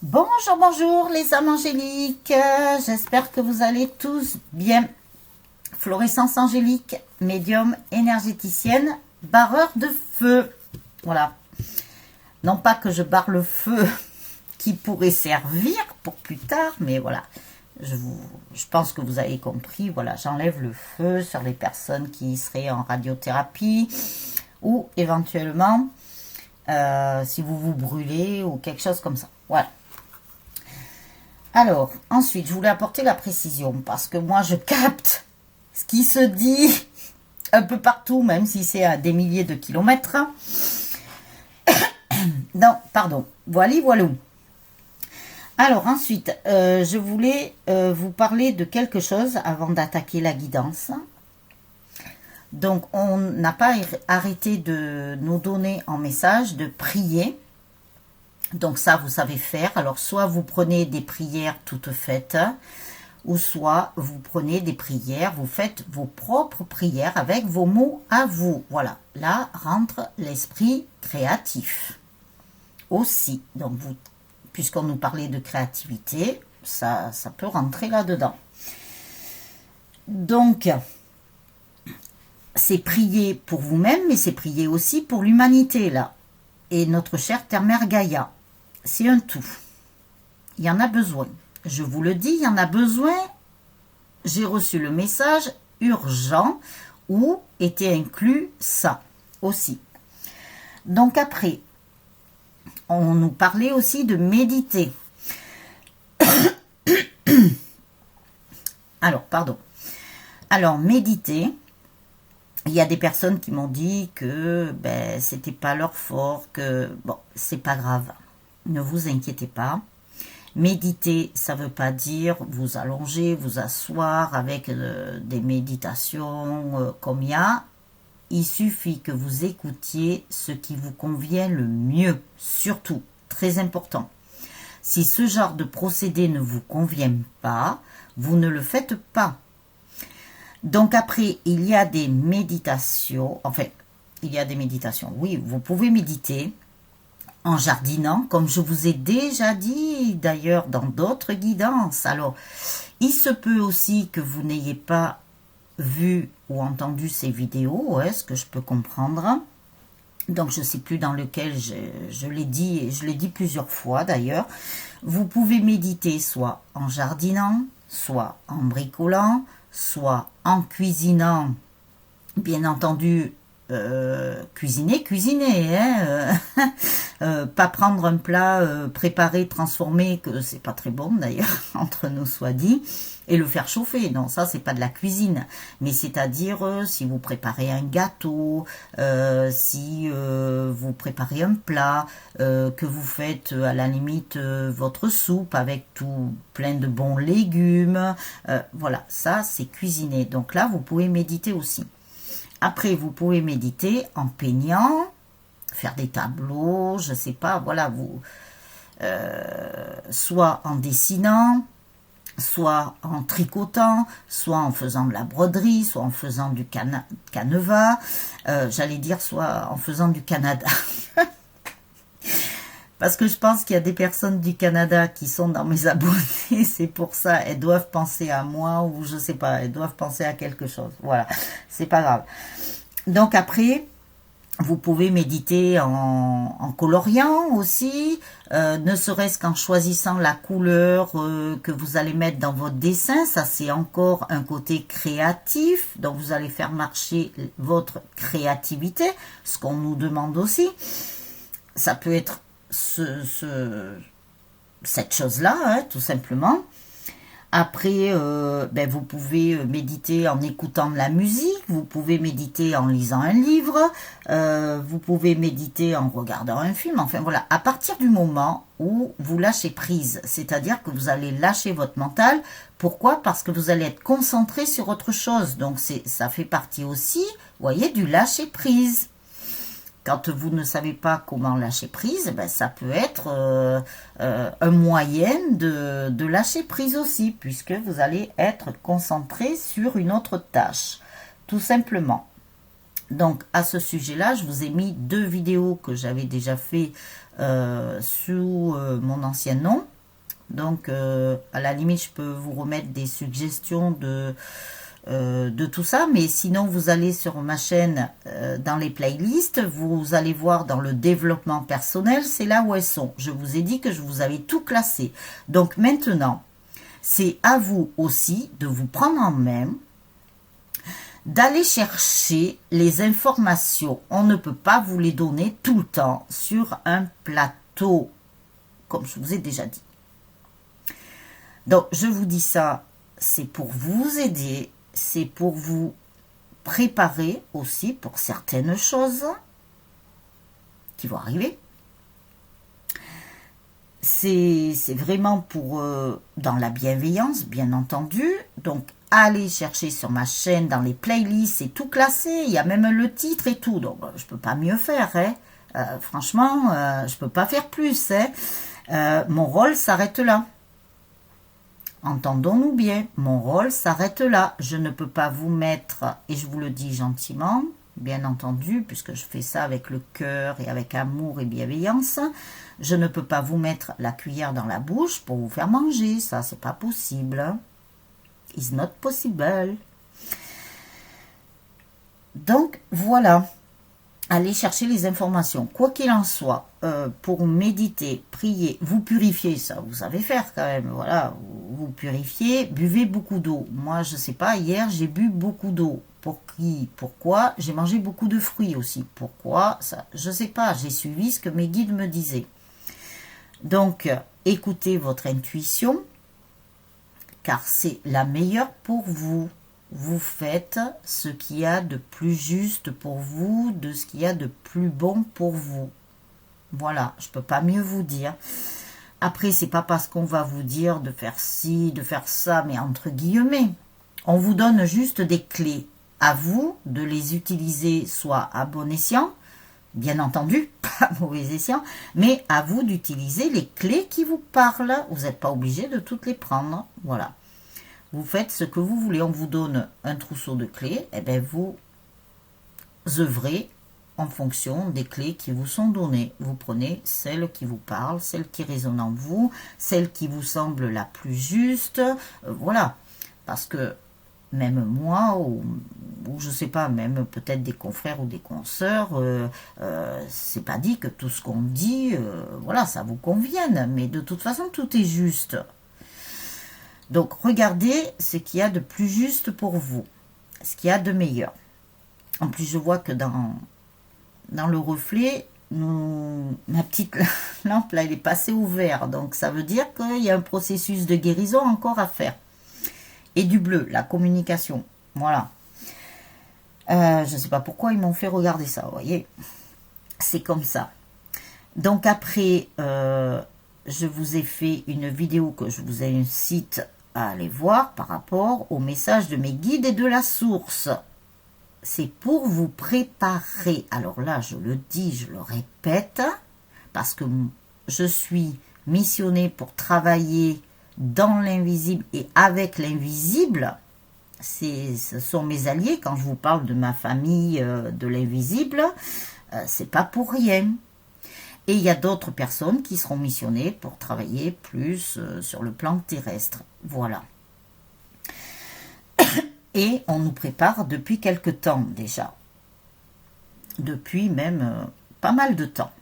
Bonjour, bonjour les âmes angéliques, j'espère que vous allez tous bien. Florescence angélique, médium, énergéticienne, barreur de feu. Voilà. Non pas que je barre le feu qui pourrait servir pour plus tard, mais voilà. Je pense que vous avez compris, voilà, j'enlève le feu sur les personnes qui seraient en radiothérapie ou éventuellement si vous vous brûlez ou quelque chose comme ça. Voilà. Alors, ensuite, je voulais apporter la précision parce que moi, je capte ce qui se dit un peu partout, même si c'est à des milliers de kilomètres. Non, pardon. Voilà, voilà. Alors, ensuite, je voulais vous parler de quelque chose avant d'attaquer la guidance. Donc, on n'a pas arrêté de nous donner en message de prier. Donc ça, vous savez faire. Alors, soit vous prenez des prières toutes faites, ou soit vous prenez des prières, vous faites vos propres prières avec vos mots à vous. Voilà, là rentre l'esprit créatif aussi. Donc, puisqu'on nous parlait de créativité, ça peut rentrer là-dedans. Donc, c'est prier pour vous-même, mais c'est prier aussi pour l'humanité, là. Et notre chère Terre-Mère Gaïa. C'est un tout. Il y en a besoin. Je vous le dis, il y en a besoin. J'ai reçu le message urgent où était inclus ça aussi. Donc après, on nous parlait aussi de méditer. Alors, pardon. Alors, méditer, il y a des personnes qui m'ont dit que c'était pas leur fort, que bon, c'est pas grave. Ne vous inquiétez pas. Méditer, ça ne veut pas dire vous allonger, vous asseoir avec des méditations comme il y a. Il suffit que vous écoutiez ce qui vous convient le mieux. Surtout, très important. Si ce genre de procédé ne vous convient pas, vous ne le faites pas. Donc après, il y a des méditations. Enfin, il y a des méditations. Oui, vous pouvez méditer en jardinant, comme je vous ai déjà dit d'ailleurs dans d'autres guidances. Alors, il se peut aussi que vous n'ayez pas vu ou entendu ces vidéos, ce que je peux comprendre. Donc, je ne sais plus dans lequel je l'ai dit, et je l'ai dit plusieurs fois d'ailleurs. Vous pouvez méditer soit en jardinant, soit en bricolant, soit en cuisinant, bien entendu. Cuisiner, hein, pas prendre un plat préparé, transformé, que c'est pas très bon d'ailleurs, entre nous soit dit, et le faire chauffer. Non, ça c'est pas de la cuisine, mais c'est-à-dire si vous préparez un gâteau, si vous préparez un plat, que vous faites à la limite votre soupe avec tout plein de bons légumes, voilà, ça c'est cuisiner. Donc là vous pouvez méditer aussi. Après, vous pouvez méditer en peignant, faire des tableaux, je ne sais pas, voilà, soit en dessinant, soit en tricotant, soit en faisant de la broderie, soit en faisant du canevas, j'allais dire soit en faisant du Canada. Parce que je pense qu'il y a des personnes du Canada qui sont dans mes abonnés, c'est pour ça, elles doivent penser à moi ou je sais pas, elles doivent penser à quelque chose. Voilà, c'est pas grave. Donc après, vous pouvez méditer en coloriant aussi, ne serait-ce qu'en choisissant la couleur que vous allez mettre dans votre dessin. Ça, c'est encore un côté créatif. Donc, vous allez faire marcher votre créativité, ce qu'on nous demande aussi. Ça peut être cette chose-là, hein, tout simplement. Après, vous pouvez méditer en écoutant de la musique, vous pouvez méditer en lisant un livre, vous pouvez méditer en regardant un film. Enfin voilà, à partir du moment où vous lâchez prise, c'est-à-dire que vous allez lâcher votre mental. Pourquoi? Parce que vous allez être concentré sur autre chose. Donc ça fait partie aussi, vous voyez, du lâcher prise. Quand vous ne savez pas comment lâcher prise, ça peut être un moyen de lâcher prise aussi, puisque vous allez être concentré sur une autre tâche, tout simplement. Donc, à ce sujet-là, je vous ai mis 2 vidéos que j'avais déjà fait sous mon ancien nom, Donc, à la limite, je peux vous remettre des suggestions de tout ça. Mais sinon, vous allez sur ma chaîne dans les playlists. Vous allez voir dans le développement personnel, c'est là où elles sont. Je vous ai dit que je vous avais tout classé. Donc maintenant, c'est à vous aussi de vous prendre en main, d'aller chercher les informations. On ne peut pas vous les donner tout le temps sur un plateau, comme je vous ai déjà dit. Donc, je vous dis ça, c'est pour vous aider, c'est pour vous préparer aussi pour certaines choses qui vont arriver. C'est vraiment pour dans la bienveillance, bien entendu. Donc, allez chercher sur ma chaîne, dans les playlists, c'est tout classé. Il y a même le titre et tout. Donc, je peux pas mieux faire. Hein. Franchement, je peux pas faire plus. Hein. Mon rôle s'arrête là. Entendons-nous bien, mon rôle s'arrête là. Je ne peux pas vous mettre, et je vous le dis gentiment, bien entendu, puisque je fais ça avec le cœur et avec amour et bienveillance, je ne peux pas vous mettre la cuillère dans la bouche pour vous faire manger. Ça, c'est pas possible. It's not possible. Donc, voilà. Allez chercher les informations. Quoi qu'il en soit, pour méditer, prier, vous purifier, ça vous savez faire quand même. Voilà, vous purifiez, buvez beaucoup d'eau. Moi, je sais pas, hier, j'ai bu beaucoup d'eau. Pour qui? Pourquoi? J'ai mangé beaucoup de fruits aussi. Pourquoi? Ça, je sais pas, j'ai suivi ce que mes guides me disaient. Donc, écoutez votre intuition, car c'est la meilleure pour vous. Vous faites ce qu'il y a de plus juste pour vous, de ce qu'il y a de plus bon pour vous. Voilà, je ne peux pas mieux vous dire. Après, c'est pas parce qu'on va vous dire de faire ci, de faire ça, mais entre guillemets. On vous donne juste des clés. À vous de les utiliser soit à bon escient, bien entendu, pas à mauvais escient, mais à vous d'utiliser les clés qui vous parlent. Vous n'êtes pas obligé de toutes les prendre. Voilà. Vous faites ce que vous voulez. On vous donne un trousseau de clés. Et bien, vous œuvrez en fonction des clés qui vous sont données. Vous prenez celle qui vous parle, celle qui résonne en vous, celle qui vous semble la plus juste. Voilà. Parce que même moi, ou je sais pas, même peut-être des confrères ou des consoeurs, c'est pas dit que tout ce qu'on dit, voilà, ça vous convienne. Mais de toute façon, tout est juste. Donc, regardez ce qu'il y a de plus juste pour vous, ce qu'il y a de meilleur. En plus, je vois que dans le reflet, ma petite lampe, là, elle est passée au vert. Donc, ça veut dire qu'il y a un processus de guérison encore à faire. Et du bleu, la communication. Voilà. Je ne sais pas pourquoi ils m'ont fait regarder ça, vous voyez. C'est comme ça. Donc, après, je vous ai fait une vidéo que je vous incite à aller voir par rapport au message de mes guides et de la source. C'est pour vous préparer. Alors là, je le dis, je le répète, parce que je suis missionnée pour travailler dans l'invisible et avec l'invisible. Ce sont mes alliés. Quand je vous parle de ma famille, de l'invisible, c'est pas pour rien. Et il y a d'autres personnes qui seront missionnées pour travailler plus sur le plan terrestre. Voilà. Et on nous prépare depuis quelque temps déjà. Depuis même pas mal de temps.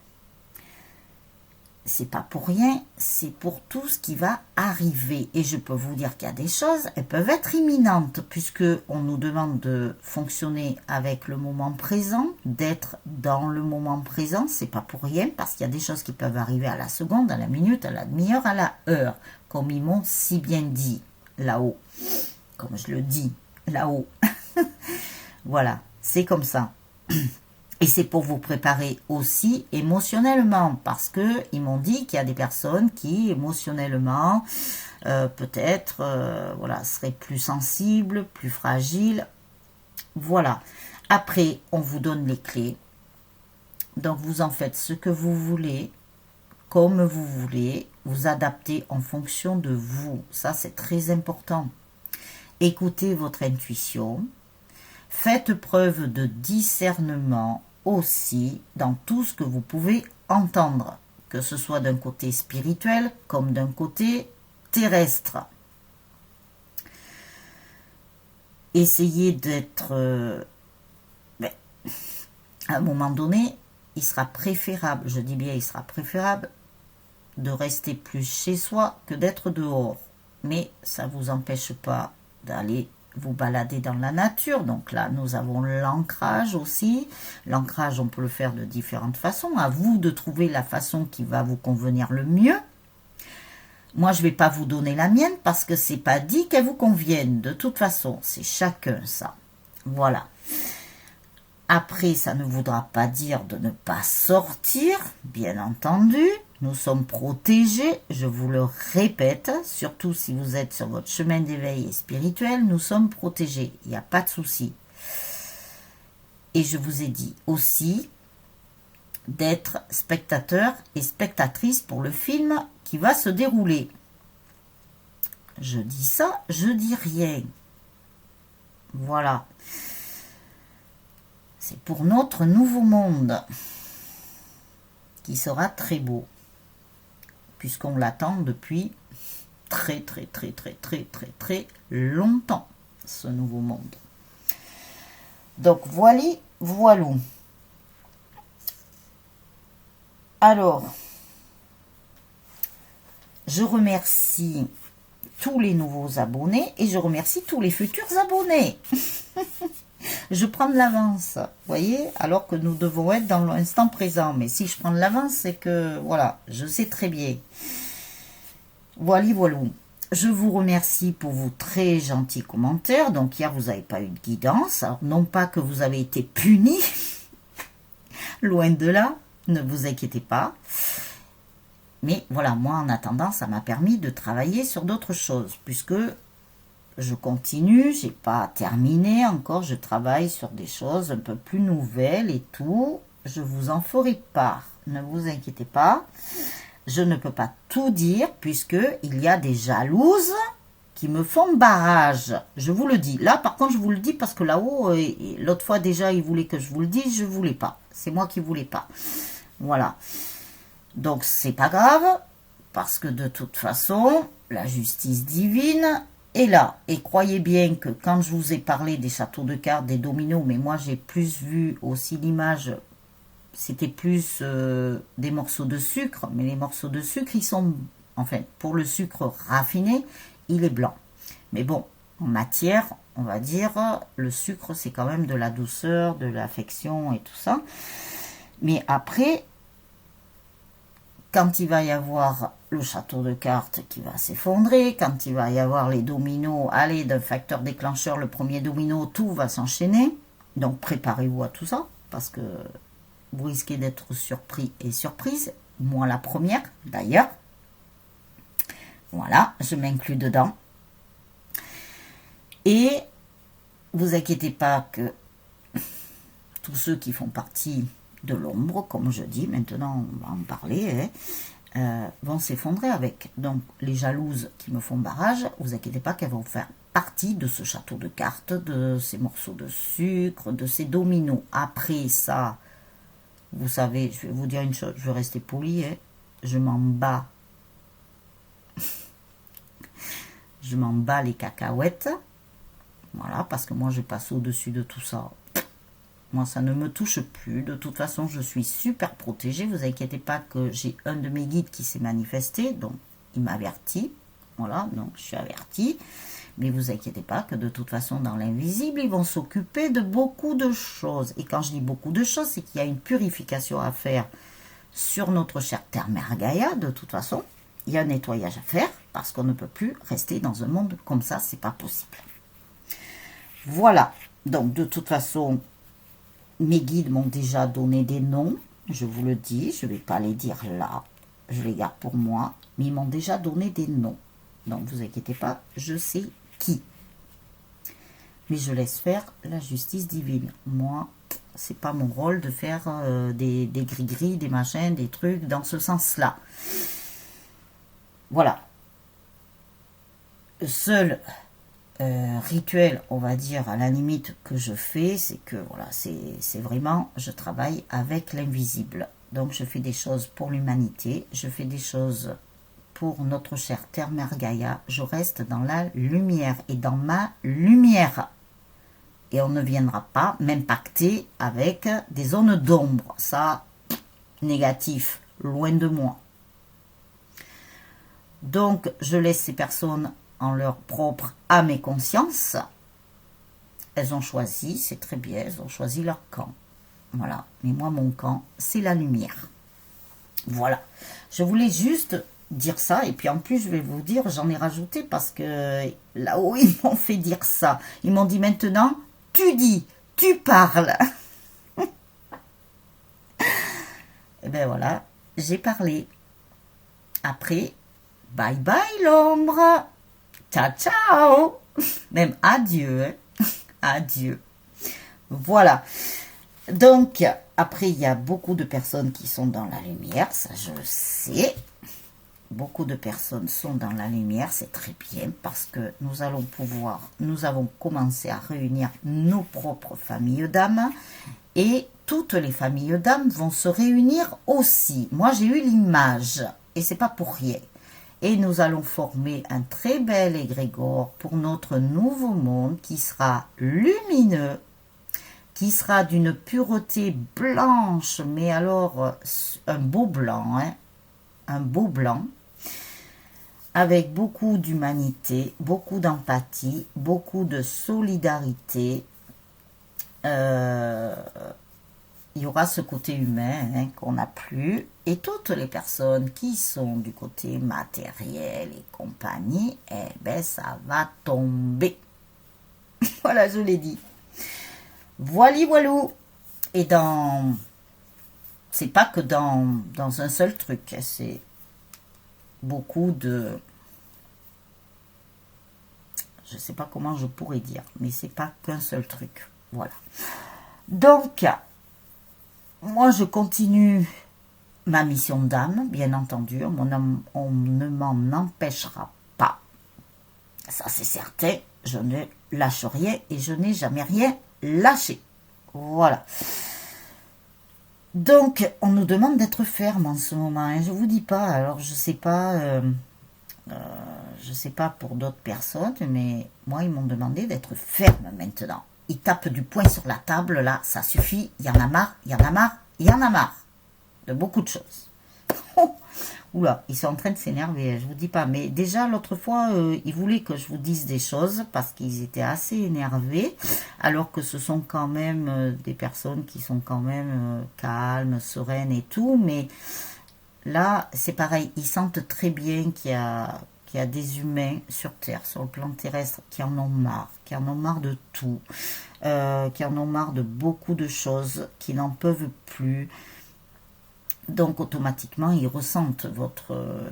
C'est pas pour rien, c'est pour tout ce qui va arriver. Et je peux vous dire qu'il y a des choses, elles peuvent être imminentes, puisque on nous demande de fonctionner avec le moment présent, d'être dans le moment présent. C'est pas pour rien, parce qu'il y a des choses qui peuvent arriver à la seconde, à la minute, à la demi-heure, à la heure, comme ils m'ont si bien dit là-haut, comme je le dis là-haut. Voilà, c'est comme ça. Et c'est pour vous préparer aussi émotionnellement, parce que ils m'ont dit qu'il y a des personnes qui émotionnellement peut-être voilà, seraient plus sensibles, plus fragiles. Voilà. Après, on vous donne les clés. Donc vous en faites ce que vous voulez, comme vous voulez, vous adaptez en fonction de vous. Ça, c'est très important. Écoutez votre intuition. Faites preuve de discernement aussi dans tout ce que vous pouvez entendre, que ce soit d'un côté spirituel comme d'un côté terrestre. Essayez d'être... à un moment donné, il sera préférable, je dis bien il sera préférable, de rester plus chez soi que d'être dehors. Mais ça ne vous empêche pas d'aller vous balader dans la nature. Donc là, nous avons l'ancrage aussi. L'ancrage, on peut le faire de différentes façons. À vous de trouver la façon qui va vous convenir le mieux. Moi, je ne vais pas vous donner la mienne parce que c'est pas dit qu'elle vous convienne. De toute façon, c'est chacun ça. Voilà. Après, ça ne voudra pas dire de ne pas sortir, bien entendu. Nous sommes protégés, je vous le répète, surtout si vous êtes sur votre chemin d'éveil spirituel, nous sommes protégés, il n'y a pas de souci. Et je vous ai dit aussi d'être spectateur et spectatrice pour le film qui va se dérouler. Je dis ça, je dis rien. Voilà. C'est pour notre nouveau monde qui sera très beau, puisqu'on l'attend depuis très longtemps, ce nouveau monde. Donc voilou. Alors, je remercie tous les nouveaux abonnés et je remercie tous les futurs abonnés. Je prends de l'avance, vous voyez, alors que nous devons être dans l'instant présent. Mais si je prends de l'avance, c'est que, voilà, je sais très bien. Voilou. Je vous remercie pour vos très gentils commentaires. Donc hier, vous n'avez pas eu de guidance. Alors, non pas que vous avez été punis, loin de là, ne vous inquiétez pas. Mais voilà, moi, en attendant, ça m'a permis de travailler sur d'autres choses, puisque... je continue, j'ai pas terminé encore, je travaille sur des choses un peu plus nouvelles et tout. Je vous en ferai part, ne vous inquiétez pas. Je ne peux pas tout dire puisque il y a des jalouses qui me font barrage. Je vous le dis. Là, par contre, je vous le dis parce que là-haut, l'autre fois déjà, ils voulaient que je vous le dise, je voulais pas. C'est moi qui voulais pas. Voilà. Donc, c'est pas grave parce que de toute façon, la justice divine... et là, et croyez bien que quand je vous ai parlé des châteaux de cartes, des dominos, mais moi j'ai plus vu aussi l'image, c'était plus des morceaux de sucre, mais les morceaux de sucre, ils sont, enfin, pour le sucre raffiné, il est blanc. Mais bon, en matière, on va dire, le sucre, c'est quand même de la douceur, de l'affection et tout ça. Mais après, quand il va y avoir le château de cartes qui va s'effondrer, quand il va y avoir les dominos, allez, d'un facteur déclencheur, le premier domino, tout va s'enchaîner. Donc préparez-vous à tout ça, parce que vous risquez d'être surpris et surprise. Moi la première, d'ailleurs. Voilà, je m'inclus dedans. Et vous inquiétez pas que tous ceux qui font partie de l'ombre, comme je dis, maintenant on va en parler, vont s'effondrer avec. Donc les jalouses qui me font barrage, vous inquiétez pas qu'elles vont faire partie de ce château de cartes, de ces morceaux de sucre, de ces dominos. Après ça, vous savez, je vais vous dire une chose, je vais rester poli, je m'en bats. Je m'en bats les cacahuètes. Voilà, parce que moi je passe au-dessus de tout ça. Moi, ça ne me touche plus. De toute façon, je suis super protégée. Vous inquiétez pas que j'ai un de mes guides qui s'est manifesté. Donc, il m'avertit. Voilà, donc je suis avertie. Mais vous inquiétez pas que de toute façon, dans l'invisible, ils vont s'occuper de beaucoup de choses. Et quand je dis beaucoup de choses, c'est qu'il y a une purification à faire sur notre chère Terre-Mère Gaïa. De toute façon, il y a un nettoyage à faire parce qu'on ne peut plus rester dans un monde comme ça. C'est pas possible. Voilà. Donc, de toute façon... mes guides m'ont déjà donné des noms, je vous le dis, je ne vais pas les dire là, je les garde pour moi, mais ils m'ont déjà donné des noms. Donc, vous inquiétez pas, je sais qui. Mais je laisse faire la justice divine. Moi, c'est pas mon rôle de faire des gris-gris, des machins, des trucs dans ce sens-là. Voilà. Seul... rituel, on va dire, à la limite que je fais, c'est que voilà, c'est vraiment, je travaille avec l'invisible. Donc je fais des choses pour l'humanité, je fais des choses pour notre chère Terre-Mère Gaïa, je reste dans la lumière et dans ma lumière. Et on ne viendra pas m'impacter avec des zones d'ombre. Ça, négatif, loin de moi. Donc, je laisse ces personnes en leur propre âme et conscience. Elles ont choisi, c'est très bien, elles ont choisi leur camp. Voilà. Mais moi, mon camp, c'est la lumière. Voilà. Je voulais juste dire ça. Et puis en plus, je vais vous dire, j'en ai rajouté parce que là-haut, ils m'ont fait dire ça. Ils m'ont dit maintenant, tu dis, tu parles. Et ben voilà, j'ai parlé. Après, bye bye l'ombre. Ciao, ciao. Même adieu. Hein. Adieu. Voilà. Donc, après, il y a beaucoup de personnes qui sont dans la lumière, ça je le sais. Beaucoup de personnes sont dans la lumière, c'est très bien parce que nous avons commencé à réunir nos propres familles d'âmes et toutes les familles d'âmes vont se réunir aussi. Moi, j'ai eu l'image et c'est pas pour rien. Et nous allons former un très bel égrégore pour notre nouveau monde qui sera lumineux, qui sera d'une pureté blanche, mais alors un beau blanc, hein, un beau blanc, avec beaucoup d'humanité, beaucoup d'empathie, beaucoup de solidarité. Il y aura ce côté humain hein, qu'on n'a plus. Et toutes les personnes qui sont du côté matériel et compagnie, eh ben ça va tomber. Voilà, je l'ai dit. Voilà, voilou. Et c'est pas que dans un seul truc, c'est beaucoup de... Je sais pas comment je pourrais dire, mais c'est pas qu'un seul truc. Voilà. Donc, moi je continue ma mission d'âme, bien entendu. On ne m'en empêchera pas. Ça c'est certain. Je ne lâche rien et je n'ai jamais rien lâché. Voilà. Donc, on nous demande d'être ferme en ce moment. Hein. Je vous dis pas. Alors, je sais pas pour d'autres personnes, mais moi, ils m'ont demandé d'être ferme maintenant. Ils tapent du poing sur la table, là, ça suffit. Il y en a marre, il y en a marre, il y en a marre. De beaucoup de choses. Oula, ils sont en train de s'énerver, je vous dis pas. Mais déjà, l'autre fois, ils voulaient que je vous dise des choses parce qu'ils étaient assez énervés. Alors que ce sont quand même des personnes qui sont quand même calmes, sereines et tout. Mais là, c'est pareil. Ils sentent très bien qu'il y a des humains sur Terre, sur le plan terrestre, qui en ont marre de tout. Qui en ont marre de beaucoup de choses, qui n'en peuvent plus. Donc automatiquement, ils ressentent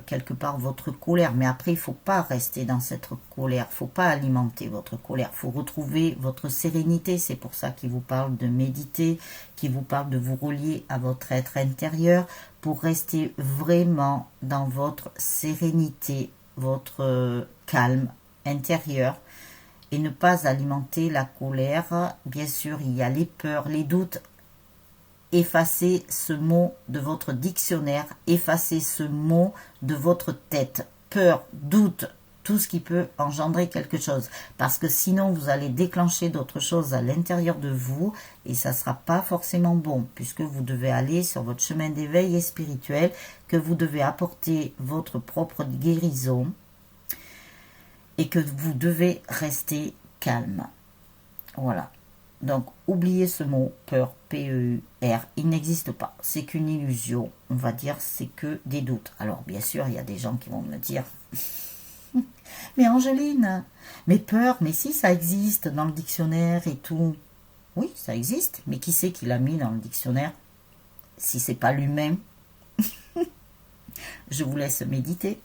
quelque part votre colère. Mais après, il ne faut pas rester dans cette colère. Il ne faut pas alimenter votre colère. Il faut retrouver votre sérénité. C'est pour ça qu'il vous parle de méditer, qu'il vous parle de vous relier à votre être intérieur pour rester vraiment dans votre sérénité, votre calme intérieur et ne pas alimenter la colère. Bien sûr, il y a les peurs, les doutes. Effacez ce mot de votre dictionnaire, effacez ce mot de votre tête. Peur, doute, tout ce qui peut engendrer quelque chose. Parce que sinon, vous allez déclencher d'autres choses à l'intérieur de vous et ça ne sera pas forcément bon puisque vous devez aller sur votre chemin d'éveil et spirituel, que vous devez apporter votre propre guérison et que vous devez rester calme. Voilà. Donc, oubliez ce mot, peur, P-E-U-R, il n'existe pas. C'est qu'une illusion, on va dire, c'est que des doutes. Alors, bien sûr, il y a des gens qui vont me dire, mais Angeline, mais peur, mais si, ça existe dans le dictionnaire et tout. Oui, ça existe, mais qui c'est qui l'a mis dans le dictionnaire? Si c'est pas l'humain, je vous laisse méditer.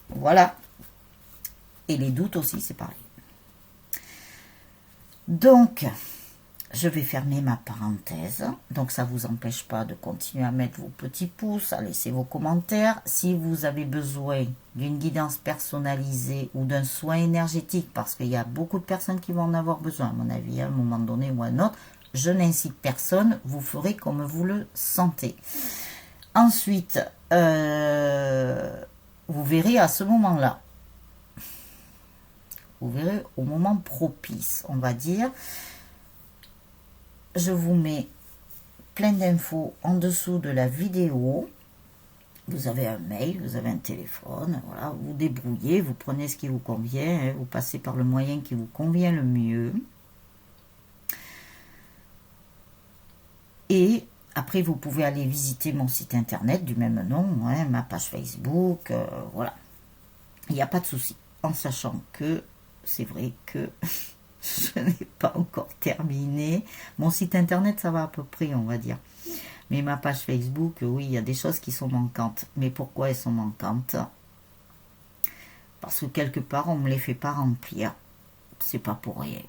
Voilà. Et les doutes aussi, c'est pareil. Donc, je vais fermer ma parenthèse. Donc, ça ne vous empêche pas de continuer à mettre vos petits pouces, à laisser vos commentaires. Si vous avez besoin d'une guidance personnalisée ou d'un soin énergétique, parce qu'il y a beaucoup de personnes qui vont en avoir besoin, à mon avis, à un moment donné ou à un autre, je n'incite personne, vous ferez comme vous le sentez. Ensuite, vous verrez à ce moment-là. Vous verrez au moment propice, on va dire. Je vous mets plein d'infos en dessous de la vidéo. Vous avez un mail, vous avez un téléphone, voilà, vous débrouillez, vous prenez ce qui vous convient, hein, vous passez par le moyen qui vous convient le mieux. Et après, vous pouvez aller visiter mon site internet du même nom, hein, ma page Facebook, voilà. Il n'y a pas de souci, en sachant que c'est vrai que je n'ai pas encore terminé. Mon site internet, ça va à peu près, on va dire. Mais ma page Facebook, oui, il y a des choses qui sont manquantes. Mais pourquoi elles sont manquantes? Parce que quelque part, on ne me les fait pas remplir. C'est pas pour rien.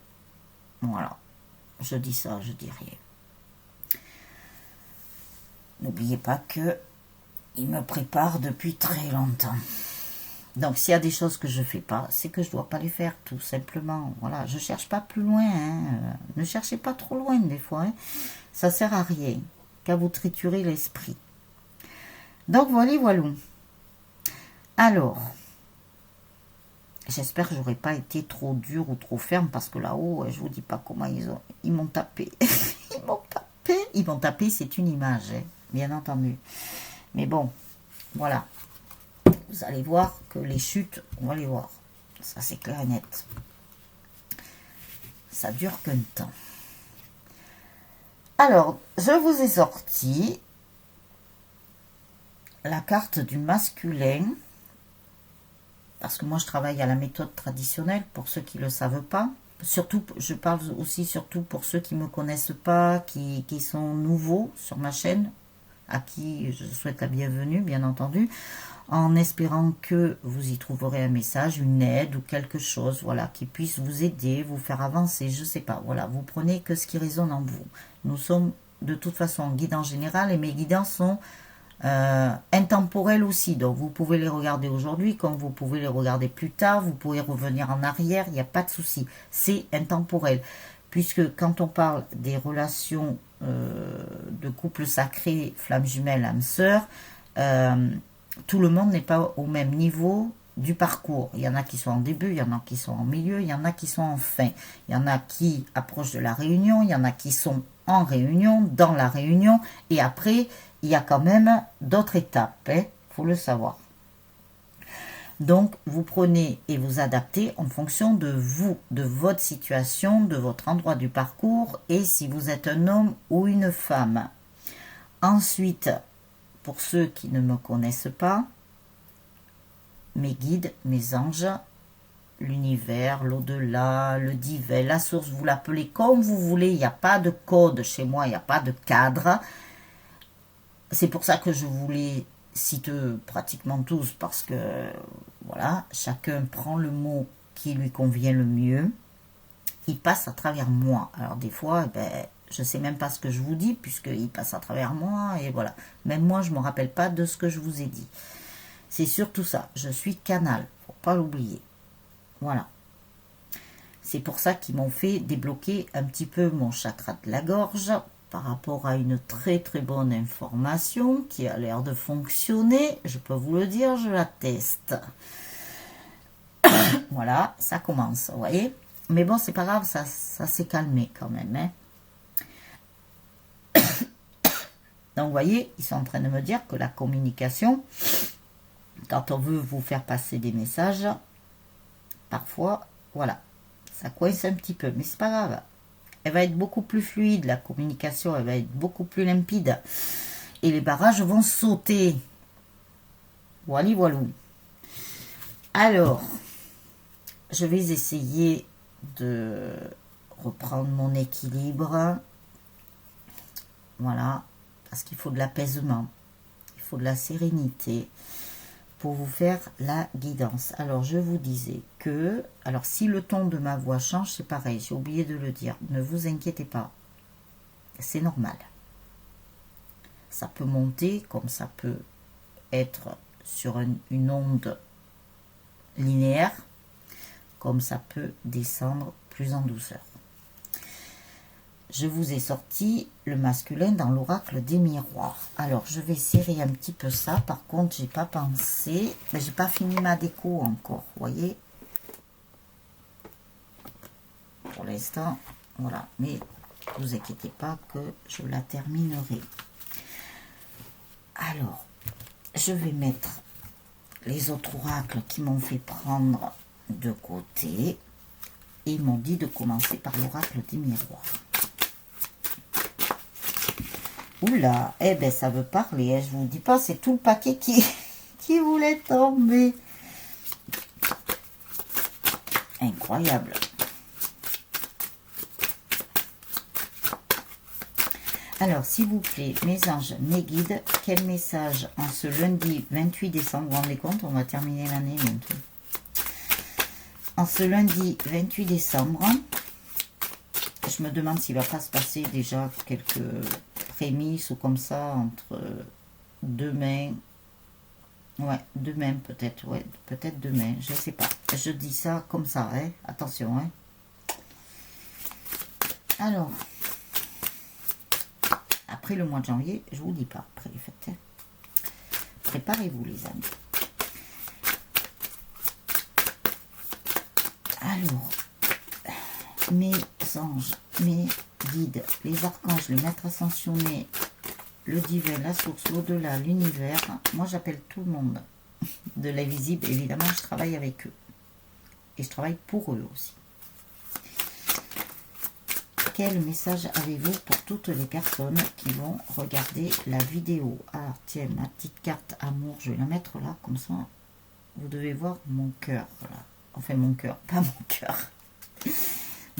Voilà. Je dis ça, je dis rien. N'oubliez pas que il me prépare depuis très longtemps. Donc, s'il y a des choses que je ne fais pas, c'est que je ne dois pas les faire, tout simplement. Voilà, je ne cherche pas plus loin. Hein. Ne cherchez pas trop loin, des fois. Hein. Ça ne sert à rien qu'à vous triturer l'esprit. Donc, voilà. Alors, j'espère que je n'aurai pas été trop dur ou trop ferme, parce que là-haut, je ne vous dis pas comment ils m'ont tapé. Ils m'ont tapé, c'est une image, hein, bien entendu. Mais bon, voilà. Vous allez voir que les chutes, on va les voir. Ça, c'est clair et net. Ça dure qu'un temps. Alors, je vous ai sorti la carte du masculin. Parce que moi, je travaille à la méthode traditionnelle, pour ceux qui ne le savent pas. Surtout, je parle aussi surtout pour ceux qui ne me connaissent pas, qui sont nouveaux sur ma chaîne, à qui je souhaite la bienvenue, bien entendu, en espérant que vous y trouverez un message, une aide ou quelque chose, voilà, qui puisse vous aider, vous faire avancer, je sais pas, voilà, vous prenez que ce qui résonne en vous. Nous sommes de toute façon guides en général, et mes guidances sont intemporelles aussi, donc vous pouvez les regarder aujourd'hui, comme vous pouvez les regarder plus tard, vous pouvez revenir en arrière, il n'y a pas de souci, c'est intemporel, puisque quand on parle des relations de couple sacré, flamme jumelle, âme sœur, tout le monde n'est pas au même niveau du parcours. Il y en a qui sont en début, il y en a qui sont en milieu, il y en a qui sont en fin. Il y en a qui approchent de la réunion, il y en a qui sont en réunion, dans la réunion, et après, il y a quand même d'autres étapes, hein, faut le savoir. Donc, vous prenez et vous adaptez en fonction de vous, de votre situation, de votre endroit du parcours, et si vous êtes un homme ou une femme. Ensuite, pour ceux qui ne me connaissent pas, mes guides, mes anges, l'univers, l'au-delà, le divin, la source, vous l'appelez comme vous voulez, il n'y a pas de code chez moi, il n'y a pas de cadre. C'est pour ça que je vous les cite pratiquement tous, parce que voilà, chacun prend le mot qui lui convient le mieux. Il passe à travers moi. Alors des fois, je ne sais même pas ce que je vous dis, puisqu'il passe à travers moi, et voilà. Même moi, je ne me rappelle pas de ce que je vous ai dit. C'est surtout ça, je suis canal, faut pas l'oublier. Voilà. C'est pour ça qu'ils m'ont fait débloquer un petit peu mon chakra de la gorge, par rapport à une très très bonne information qui a l'air de fonctionner. Je peux vous le dire, je la teste. Voilà, ça commence, vous voyez. Mais bon, c'est pas grave, ça s'est calmé quand même. Hein. Donc, vous voyez, ils sont en train de me dire que la communication, quand on veut vous faire passer des messages, parfois, voilà, ça coince un petit peu. Mais c'est pas grave. Elle va être beaucoup plus fluide, la communication, elle va être beaucoup plus limpide. Et les barrages vont sauter. Voilà. Alors, je vais essayer de reprendre mon équilibre. Voilà, parce qu'il faut de l'apaisement, il faut de la sérénité pour vous faire la guidance. Alors, je vous disais que, alors si le ton de ma voix change, c'est pareil, j'ai oublié de le dire, ne vous inquiétez pas, c'est normal. Ça peut monter comme ça peut être sur une onde linéaire, comme ça peut descendre plus en douceur. je vous ai sorti le masculin dans l'oracle des miroirs. Alors, je vais serrer un petit peu ça. Par contre, j'ai pas pensé, mais j'ai pas fini ma déco encore, vous voyez. Pour l'instant, voilà. Mais ne vous inquiétez pas que je la terminerai. Alors, je vais mettre les autres oracles qui m'ont fait prendre de côté. Et ils m'ont dit de commencer par l'oracle des miroirs. Oula, eh ben ça veut parler, hein, je vous dis pas, c'est tout le paquet qui voulait tomber. Incroyable. Alors, s'il vous plaît, mes anges, mes guides, quel message en ce lundi 28 décembre, vous vous rendez compte, on va terminer l'année bientôt. En ce lundi 28 décembre, je me demande s'il va pas se passer déjà quelques prémices ou comme ça entre demain, ouais, demain peut-être, ouais, peut-être demain, je sais pas. Je dis ça comme ça, hein, attention, hein. Alors, après le mois de janvier, je vous dis pas, après les fêtes, hein. Préparez-vous les amis. Alors, mes anges, mes guides, les archanges, les maîtres ascensionnés, le divin, la source, l'au-delà, l'univers, moi j'appelle tout le monde de l'invisible, évidemment je travaille avec eux. Et je travaille pour eux aussi. Quel message avez-vous pour toutes les personnes qui vont regarder la vidéo? Ah tiens, ma petite carte amour, je vais la mettre là, comme ça, vous devez voir mon cœur, là. Enfin mon cœur, pas mon cœur. Vous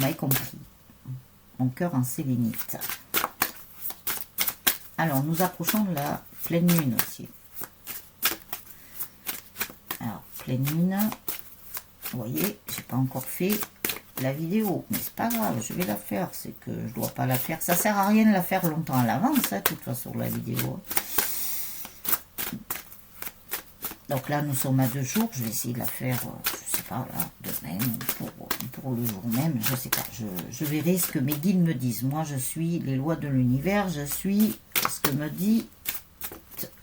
m'avez compris. Mon cœur en sélénite. Alors, nous approchons de la pleine lune aussi. Alors, pleine lune. Vous voyez, j'ai pas encore fait la vidéo. Mais c'est pas grave, je vais la faire. C'est que je dois pas la faire. Ça sert à rien de la faire longtemps à l'avance, hein, de toute façon, la vidéo. Donc là, nous sommes à 2 jours. Je vais essayer de la faire, je sais pas, là, demain, pour le jour même. Je sais pas. Je verrai ce que mes guides me disent. Moi, je suis les lois de l'univers. Je suis ce que me dit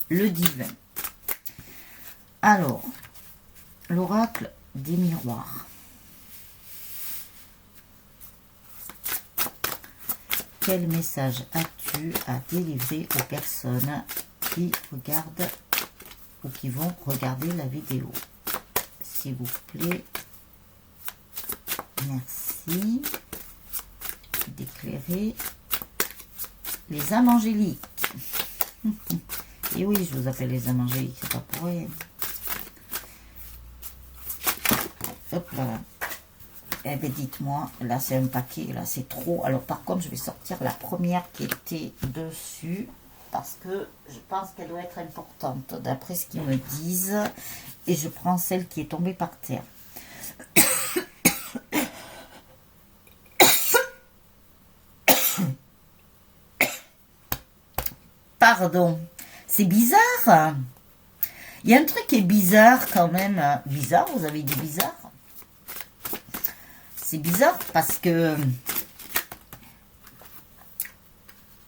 le divin. Alors, l'oracle des miroirs. Quel message as-tu à délivrer aux personnes qui regardent ou qui vont regarder la vidéo? S'il vous plaît, merci d'éclairer les âmes angéliques. Et oui, je vous appelle les âmes angéliques, c'est pas pour rien. Hop là. Eh bien, dites-moi, là c'est un paquet, là c'est trop. Alors par contre, je vais sortir la première qui était dessus, parce que je pense qu'elle doit être importante, d'après ce qu'ils me disent. Et je prends celle qui est tombée par terre. Pardon, c'est bizarre. Il y a un truc qui est bizarre quand même. Bizarre, vous avez dit bizarre? C'est bizarre parce que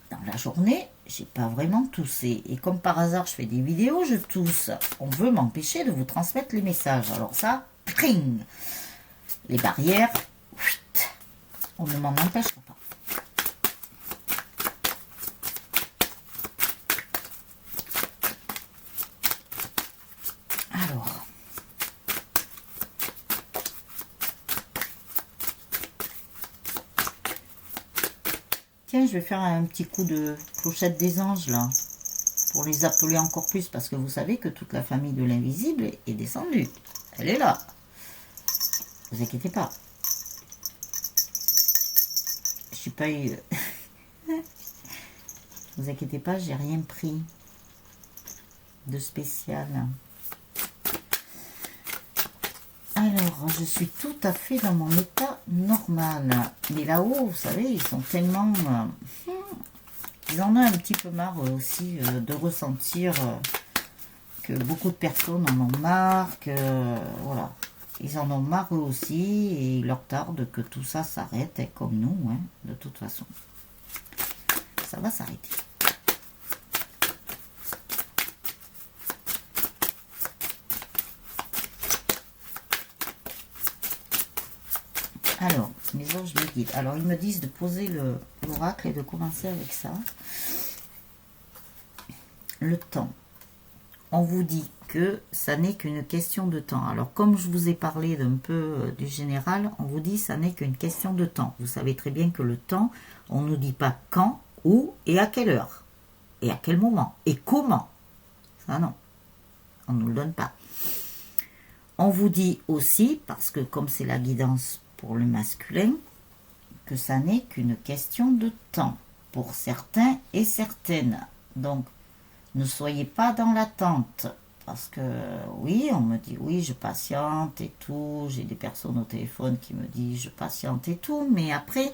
dans la journée, j'ai pas vraiment toussé. Et comme par hasard, je fais des vidéos, je tousse. On veut m'empêcher de vous transmettre les messages. Alors ça, pring, les barrières, on ne m'en empêche pas. Alors, tiens, je vais faire un petit coup de clochette des anges là, pour les appeler encore plus, parce que vous savez que toute la famille de l'invisible est descendue. Elle est là. Ne vous inquiétez pas. Je suis pas eu. Ne vous inquiétez pas, j'ai rien pris de spécial. Alors, je suis tout à fait dans mon état normal. Mais là-haut, vous savez, ils sont tellement... ils en ont un petit peu marre aussi de ressentir que beaucoup de personnes en ont marre, que... voilà. Ils en ont marre eux aussi et il leur tarde que tout ça s'arrête, comme nous, hein, de toute façon. ça va s'arrêter. Alors, mes anges me guident. Alors, ils me disent de poser l'oracle et de commencer avec ça. Le temps. On vous dit que ça n'est qu'une question de temps. Alors, comme je vous ai parlé d'un peu du général, on vous dit que ça n'est qu'une question de temps. Vous savez très bien que le temps, on ne nous dit pas quand, où et à quelle heure. Et à quel moment. Et comment. Ça, non. On ne nous le donne pas. On vous dit aussi, parce que comme c'est la guidance pour le masculin, que ça n'est qu'une question de temps pour certains et certaines. Donc, ne soyez pas dans l'attente. Parce que, oui, on me dit, oui, je patiente et tout. J'ai des personnes au téléphone qui me disent, je patiente et tout. Mais après,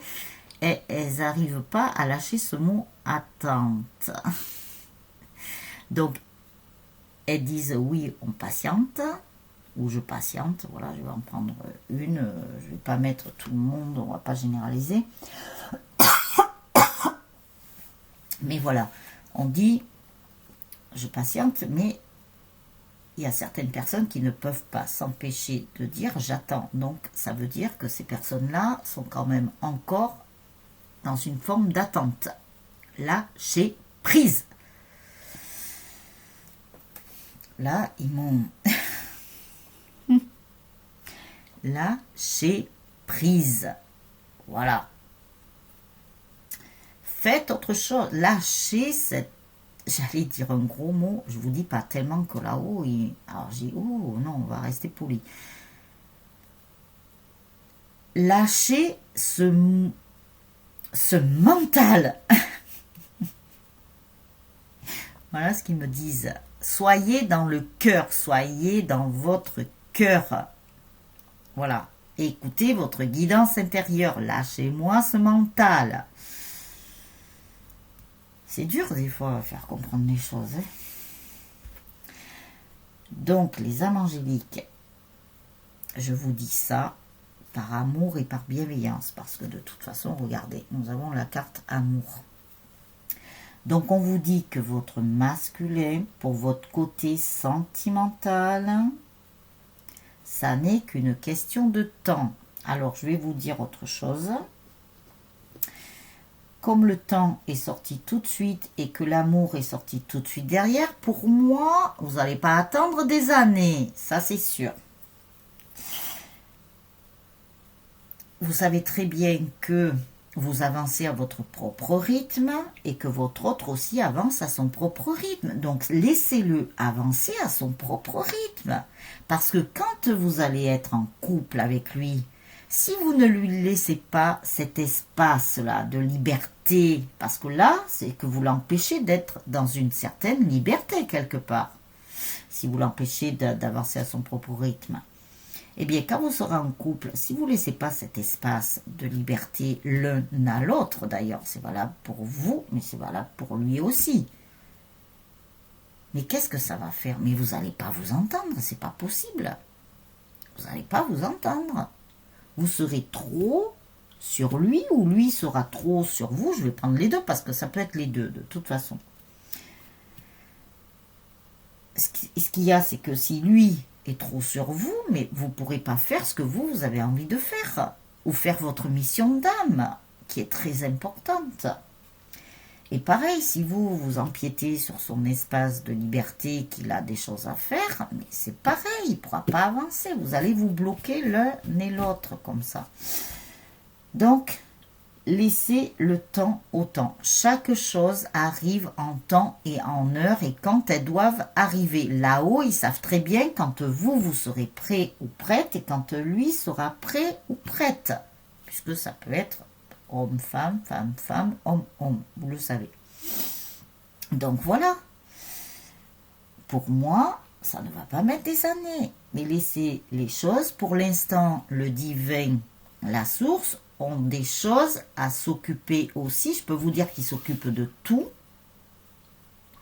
elles n'arrivent pas à lâcher ce mot attente. Donc, elles disent, oui, on patiente. Ou je patiente, voilà, je vais en prendre une, je ne vais pas mettre tout le monde, on ne va pas généraliser. Mais voilà, on dit, je patiente, mais il y a certaines personnes qui ne peuvent pas s'empêcher de dire j'attends. Donc ça veut dire que ces personnes-là sont quand même encore dans une forme d'attente. Lâcher prise. Là, ils m'ont... Lâcher prise. Voilà. Faites autre chose. Lâchez cette... J'allais dire un gros mot. Je vous dis pas tellement que là-haut... Alors j'ai dit, oh non, on va rester poli. Lâchez ce mental. Voilà ce qu'ils me disent. Soyez dans le cœur. Soyez dans votre cœur. Voilà, écoutez votre guidance intérieure, lâchez-moi ce mental. C'est dur des fois à faire comprendre les choses. Hein. Donc les âmes angéliques, je vous dis ça par amour et par bienveillance, parce que de toute façon, regardez, nous avons la carte amour. Donc on vous dit que votre masculin, pour votre côté sentimental, ça n'est qu'une question de temps. Alors, je vais vous dire autre chose. Comme le temps est sorti tout de suite et que l'amour est sorti tout de suite derrière, pour moi, vous n'allez pas attendre des années. Ça, c'est sûr. Vous savez très bien que vous avancez à votre propre rythme et que votre autre aussi avance à son propre rythme. Donc, laissez-le avancer à son propre rythme. Parce que quand vous allez être en couple avec lui, si vous ne lui laissez pas cet espace-là de liberté, parce que là, c'est que vous l'empêchez d'être dans une certaine liberté quelque part. Si vous l'empêchez d'avancer à son propre rythme. Eh bien, quand vous serez en couple, si vous ne laissez pas cet espace de liberté l'un à l'autre, d'ailleurs, c'est valable pour vous, mais c'est valable pour lui aussi. Mais qu'est-ce que ça va faire? Mais vous n'allez pas vous entendre, c'est pas possible. Vous n'allez pas vous entendre. Vous serez trop sur lui ou lui sera trop sur vous. Je vais prendre les deux parce que ça peut être les deux de toute façon. Ce qu'il y a, c'est que si lui est trop sur vous, mais vous ne pourrez pas faire ce que vous avez envie de faire, ou faire votre mission d'âme, qui est très importante. Et pareil, si vous empiétez sur son espace de liberté, qu'il a des choses à faire, mais c'est pareil, il ne pourra pas avancer, vous allez vous bloquer l'un et l'autre comme ça. Donc, laissez le temps au temps. Chaque chose arrive en temps et en heure et quand elles doivent arriver. Là-haut, ils savent très bien quand vous serez prêt ou prête et quand lui sera prêt ou prête. Puisque ça peut être homme-femme, femme-femme, homme-homme. Vous le savez. Donc voilà. Pour moi, ça ne va pas mettre des années. Mais laissez les choses. Pour l'instant, le divin, la source, ont des choses à s'occuper aussi. Je peux vous dire qu'ils s'occupent de tout.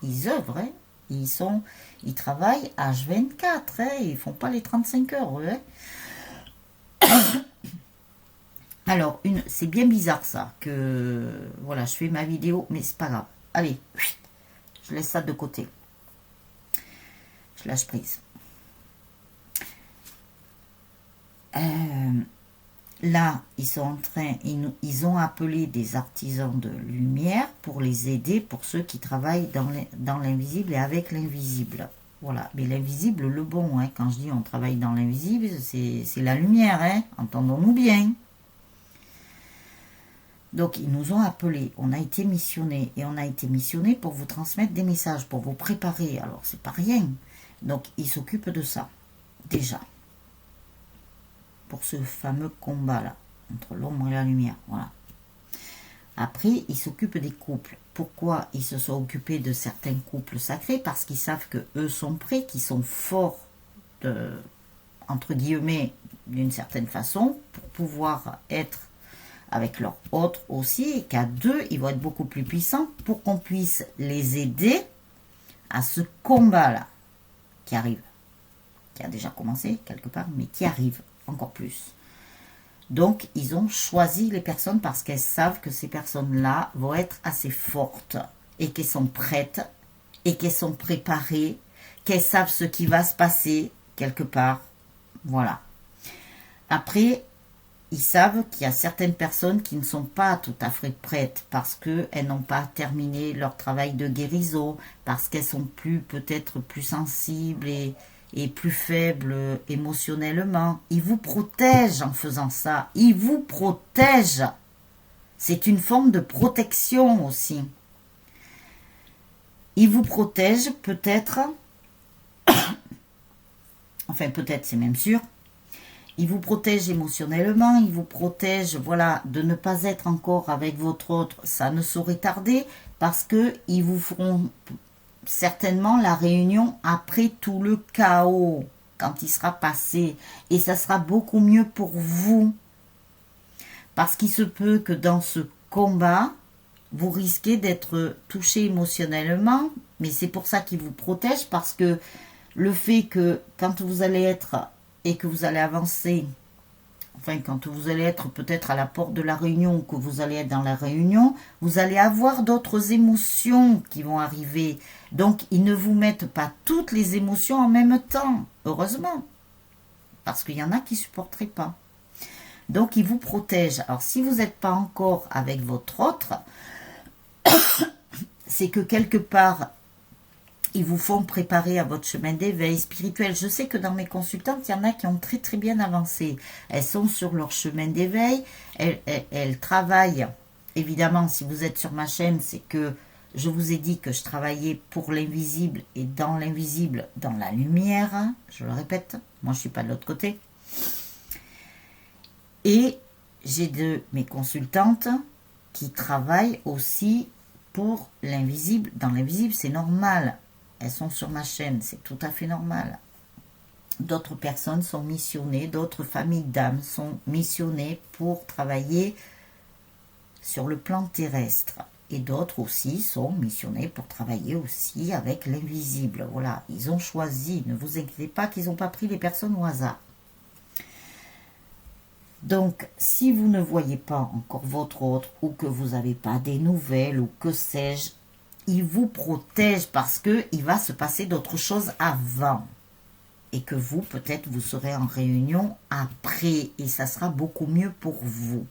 Ils œuvrent, hein. Ils travaillent H24, hein. Ils ne font pas les 35 heures. Hein. Alors, c'est bien bizarre ça, que voilà, je fais ma vidéo, mais c'est pas grave. Allez, je laisse ça de côté. Je lâche prise. Là, ils sont en train, ils ont appelé des artisans de lumière pour les aider, pour ceux qui travaillent dans l'invisible et avec l'invisible. Voilà, mais l'invisible, le bon, hein. Quand je dis on travaille dans l'invisible, c'est la lumière, hein. Entendons-nous bien. Donc, ils nous ont appelés, on a été missionnés, et on a été missionnés pour vous transmettre des messages, pour vous préparer. Alors, c'est pas rien. Donc, ils s'occupent de ça, déjà. Pour ce fameux combat-là, entre l'ombre et la lumière, voilà. Après, ils s'occupent des couples. Pourquoi ils se sont occupés de certains couples sacrés? Parce qu'ils savent que eux sont prêts, qu'ils sont forts, entre guillemets, d'une certaine façon, pour pouvoir être avec leur autre aussi, et qu'à deux, ils vont être beaucoup plus puissants pour qu'on puisse les aider à ce combat-là qui arrive, qui a déjà commencé quelque part, mais qui arrive encore plus. Donc, ils ont choisi les personnes parce qu'elles savent que ces personnes-là vont être assez fortes et qu'elles sont prêtes et qu'elles sont préparées, qu'elles savent ce qui va se passer quelque part. Voilà. Après, ils savent qu'il y a certaines personnes qui ne sont pas tout à fait prêtes parce qu'elles n'ont pas terminé leur travail de guérison, parce qu'elles sont peut-être plus sensibles et plus faibles émotionnellement. Ils vous protègent en faisant ça. Ils vous protègent. C'est une forme de protection aussi. Ils vous protègent peut-être, enfin peut-être c'est même sûr, ils vous protègent émotionnellement, ils vous protègent, voilà, de ne pas être encore avec votre autre, ça ne saurait tarder, parce que ils vous feront certainement la réunion après tout le chaos, quand il sera passé, et ça sera beaucoup mieux pour vous, parce qu'il se peut que dans ce combat, vous risquez d'être touché émotionnellement, mais c'est pour ça qu'ils vous protègent, parce que le fait que quand vous allez être et que vous allez avancer, enfin quand vous allez être peut-être à la porte de la réunion, que vous allez être dans la réunion, vous allez avoir d'autres émotions qui vont arriver. Donc ils ne vous mettent pas toutes les émotions en même temps, heureusement, parce qu'il y en a qui ne supporteraient pas. Donc ils vous protègent. Alors si vous n'êtes pas encore avec votre autre, c'est que quelque part, ils vous font préparer à votre chemin d'éveil spirituel. Je sais que dans mes consultantes, il y en a qui ont très très bien avancé. Elles sont sur leur chemin d'éveil. Elles travaillent. Évidemment, si vous êtes sur ma chaîne, c'est que je vous ai dit que je travaillais pour l'invisible et dans l'invisible, dans la lumière. Je le répète, moi je ne suis pas de l'autre côté. Et j'ai de mes consultantes qui travaillent aussi pour l'invisible. Dans l'invisible, c'est normal. Elles sont sur ma chaîne, c'est tout à fait normal. D'autres personnes sont missionnées, d'autres familles d'âmes sont missionnées pour travailler sur le plan terrestre. Et d'autres aussi sont missionnées pour travailler aussi avec l'invisible. Voilà, ils ont choisi. Ne vous inquiétez pas qu'ils n'ont pas pris les personnes au hasard. Donc, si vous ne voyez pas encore votre autre, ou que vous n'avez pas des nouvelles, ou que sais-je, il vous protège parce qu'il va se passer d'autres choses avant. Et que vous, peut-être, vous serez en réunion après. Et ça sera beaucoup mieux pour vous.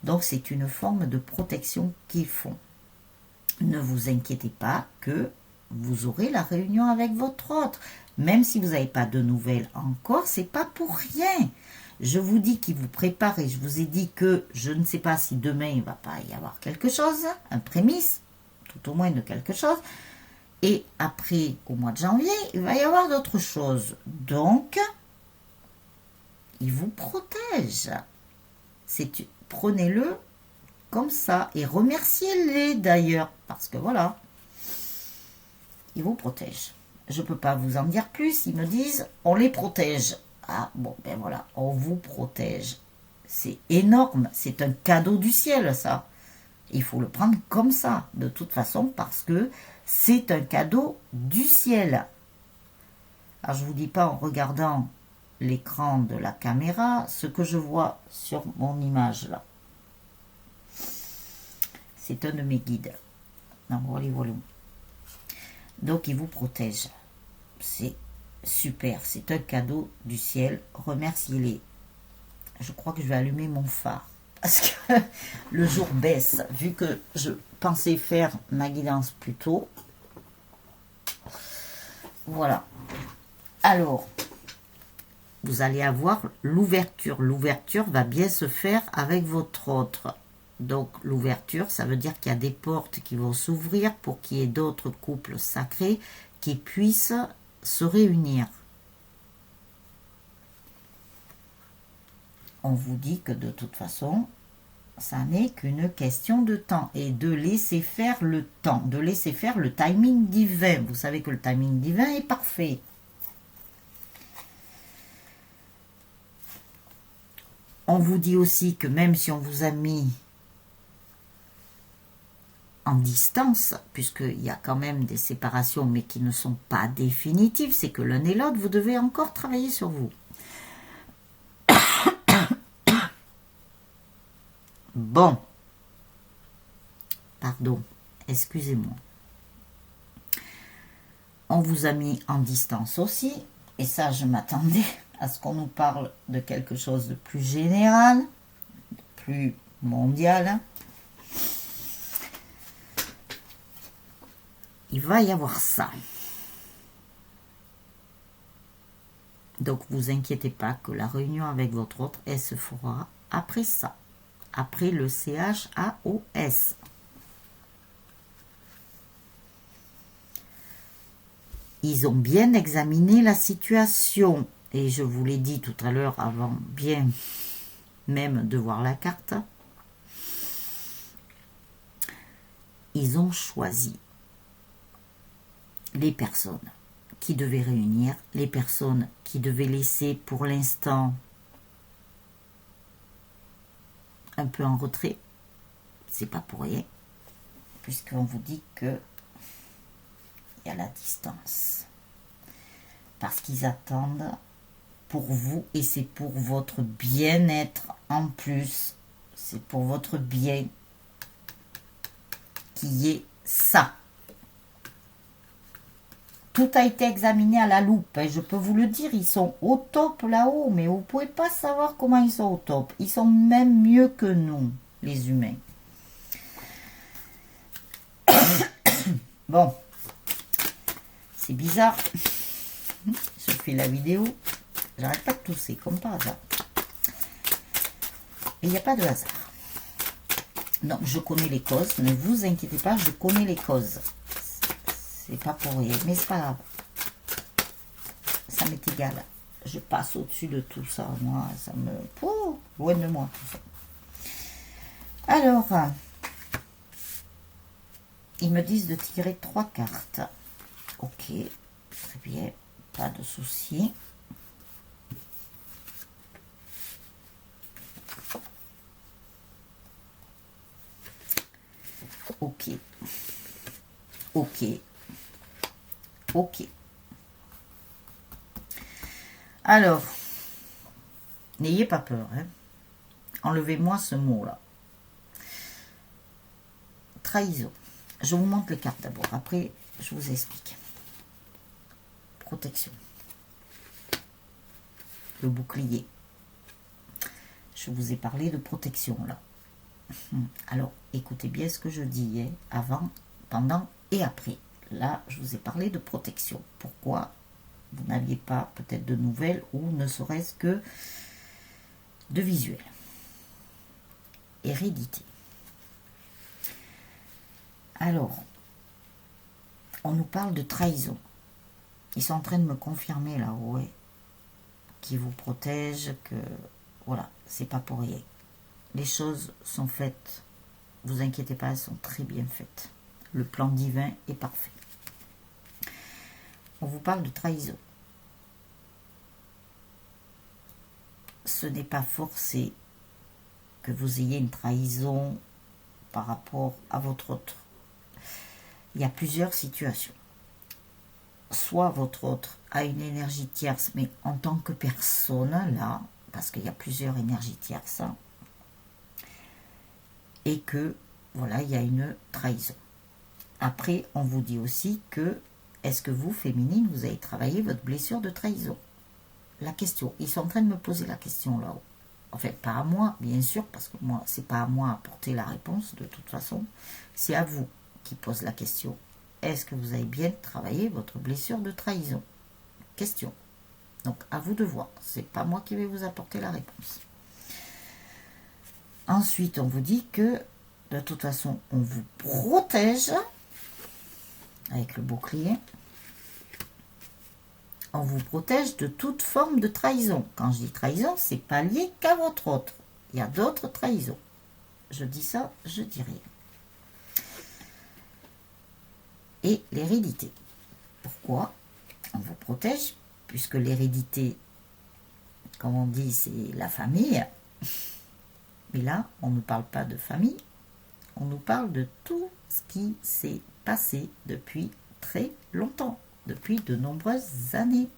Donc, c'est une forme de protection qu'ils font. Ne vous inquiétez pas que vous aurez la réunion avec votre autre. Même si vous n'avez pas de nouvelles encore, c'est pas pour rien. Je vous dis qu'ils vous préparent et je vous ai dit que je ne sais pas si demain il ne va pas y avoir quelque chose, un prémisse, tout au moins de quelque chose. Et après, au mois de janvier, il va y avoir d'autres choses. Donc, ils vous protègent. Prenez-le comme ça et remerciez-les d'ailleurs, parce que voilà, ils vous protègent. Je ne peux pas vous en dire plus, ils me disent, on les protège. Ah, bon, ben voilà, on vous protège. C'est énorme, c'est un cadeau du ciel, ça. Il faut le prendre comme ça, de toute façon, parce que c'est un cadeau du ciel. Alors, je ne vous dis pas en regardant l'écran de la caméra ce que je vois sur mon image là. C'est un de mes guides. Donc voilà, voilà. Donc il vous protège. C'est super, c'est un cadeau du ciel. Remerciez-les. Je crois que je vais allumer mon phare parce que le jour baisse. Vu que je pensais faire ma guidance plus tôt. Voilà. Alors, vous allez avoir l'ouverture. L'ouverture va bien se faire avec votre autre. Donc, l'ouverture, ça veut dire qu'il y a des portes qui vont s'ouvrir pour qu'il y ait d'autres couples sacrés qui puissent se réunir. On vous dit que de toute façon, ça n'est qu'une question de temps et de laisser faire le temps, de laisser faire le timing divin. Vous savez que le timing divin est parfait. On vous dit aussi que même si on vous a mis en distance, puisqu'il y a quand même des séparations, mais qui ne sont pas définitives, c'est que l'un et l'autre, vous devez encore travailler sur vous. Bon. Pardon, excusez-moi. On vous a mis en distance aussi, et ça, je m'attendais à ce qu'on nous parle de quelque chose de plus général, de plus mondial. Il va y avoir ça. Donc, vous inquiétez pas que la réunion avec votre autre, elle se fera après ça. Après le CHAOS. Ils ont bien examiné la situation. Et je vous l'ai dit tout à l'heure, avant bien même de voir la carte. Ils ont choisi les personnes qui devaient réunir, les personnes qui devaient laisser pour l'instant un peu en retrait. C'est pas pour rien, puisqu'on vous dit que il y a la distance. Parce qu'ils attendent pour vous et c'est pour votre bien-être en plus. C'est pour votre bien qu'il y ait ça. Tout a été examiné à la loupe. Et je peux vous le dire, ils sont au top là-haut. Mais vous ne pouvez pas savoir comment ils sont au top. Ils sont même mieux que nous, les humains. Bon. C'est bizarre. Je fais la vidéo. J'arrête pas de tousser, comme par hasard. Et il n'y a pas de hasard. Donc, je connais les causes. Ne vous inquiétez pas, je connais les causes. C'est pas pour rien, mais c'est pas grave. Ça m'est égal. Je passe au-dessus de tout ça. Moi, ça me... Oh, loin de moi, tout ça. Alors, ils me disent de tirer 3 cartes. Ok, très bien. Pas de souci. Ok. Ok. Ok. Alors, n'ayez pas peur. Hein. Enlevez-moi ce mot-là. Trahison. Je vous montre les cartes d'abord. Après, je vous explique. Protection. Le bouclier. Je vous ai parlé de protection, là. Alors, écoutez bien ce que je dis. Hein, avant, pendant et après. Là, je vous ai parlé de protection. Pourquoi vous n'aviez pas peut-être de nouvelles ou ne serait-ce que de visuels. Hérédité. Alors, on nous parle de trahison. Ils sont en train de me confirmer là, ouais, qui vous protège, que voilà, c'est pas pour rien. Les choses sont faites, vous inquiétez pas, elles sont très bien faites. Le plan divin est parfait. On vous parle de trahison. Ce n'est pas forcé que vous ayez une trahison par rapport à votre autre. Il y a plusieurs situations. soit votre autre a une énergie tierce, mais en tant que personne, là, parce qu'il y a plusieurs énergies tierces, et que, voilà, il y a une trahison. Après, on vous dit aussi que, est-ce que vous, féminine, vous avez travaillé votre blessure de trahison? La question, ils sont en train de me poser la question là-haut. En fait, pas à moi, bien sûr, parce que moi, c'est pas à moi à apporter la réponse, de toute façon. C'est à vous qui pose la question. Est-ce que vous avez bien travaillé votre blessure de trahison? Question. Donc, à vous de voir. C'est pas moi qui vais vous apporter la réponse. Ensuite, on vous dit que, de toute façon, on vous protège avec le bouclier. On vous protège de toute forme de trahison. Quand je dis trahison, c'est pas lié qu'à votre autre. Il y a d'autres trahisons. Je dis ça, je dis rien. Et l'hérédité. Pourquoi on vous protège? Puisque l'hérédité, comme on dit, c'est la famille. Mais là, on ne parle pas de famille. On nous parle de tout ce qui s'est passé depuis très longtemps. Depuis de nombreuses années.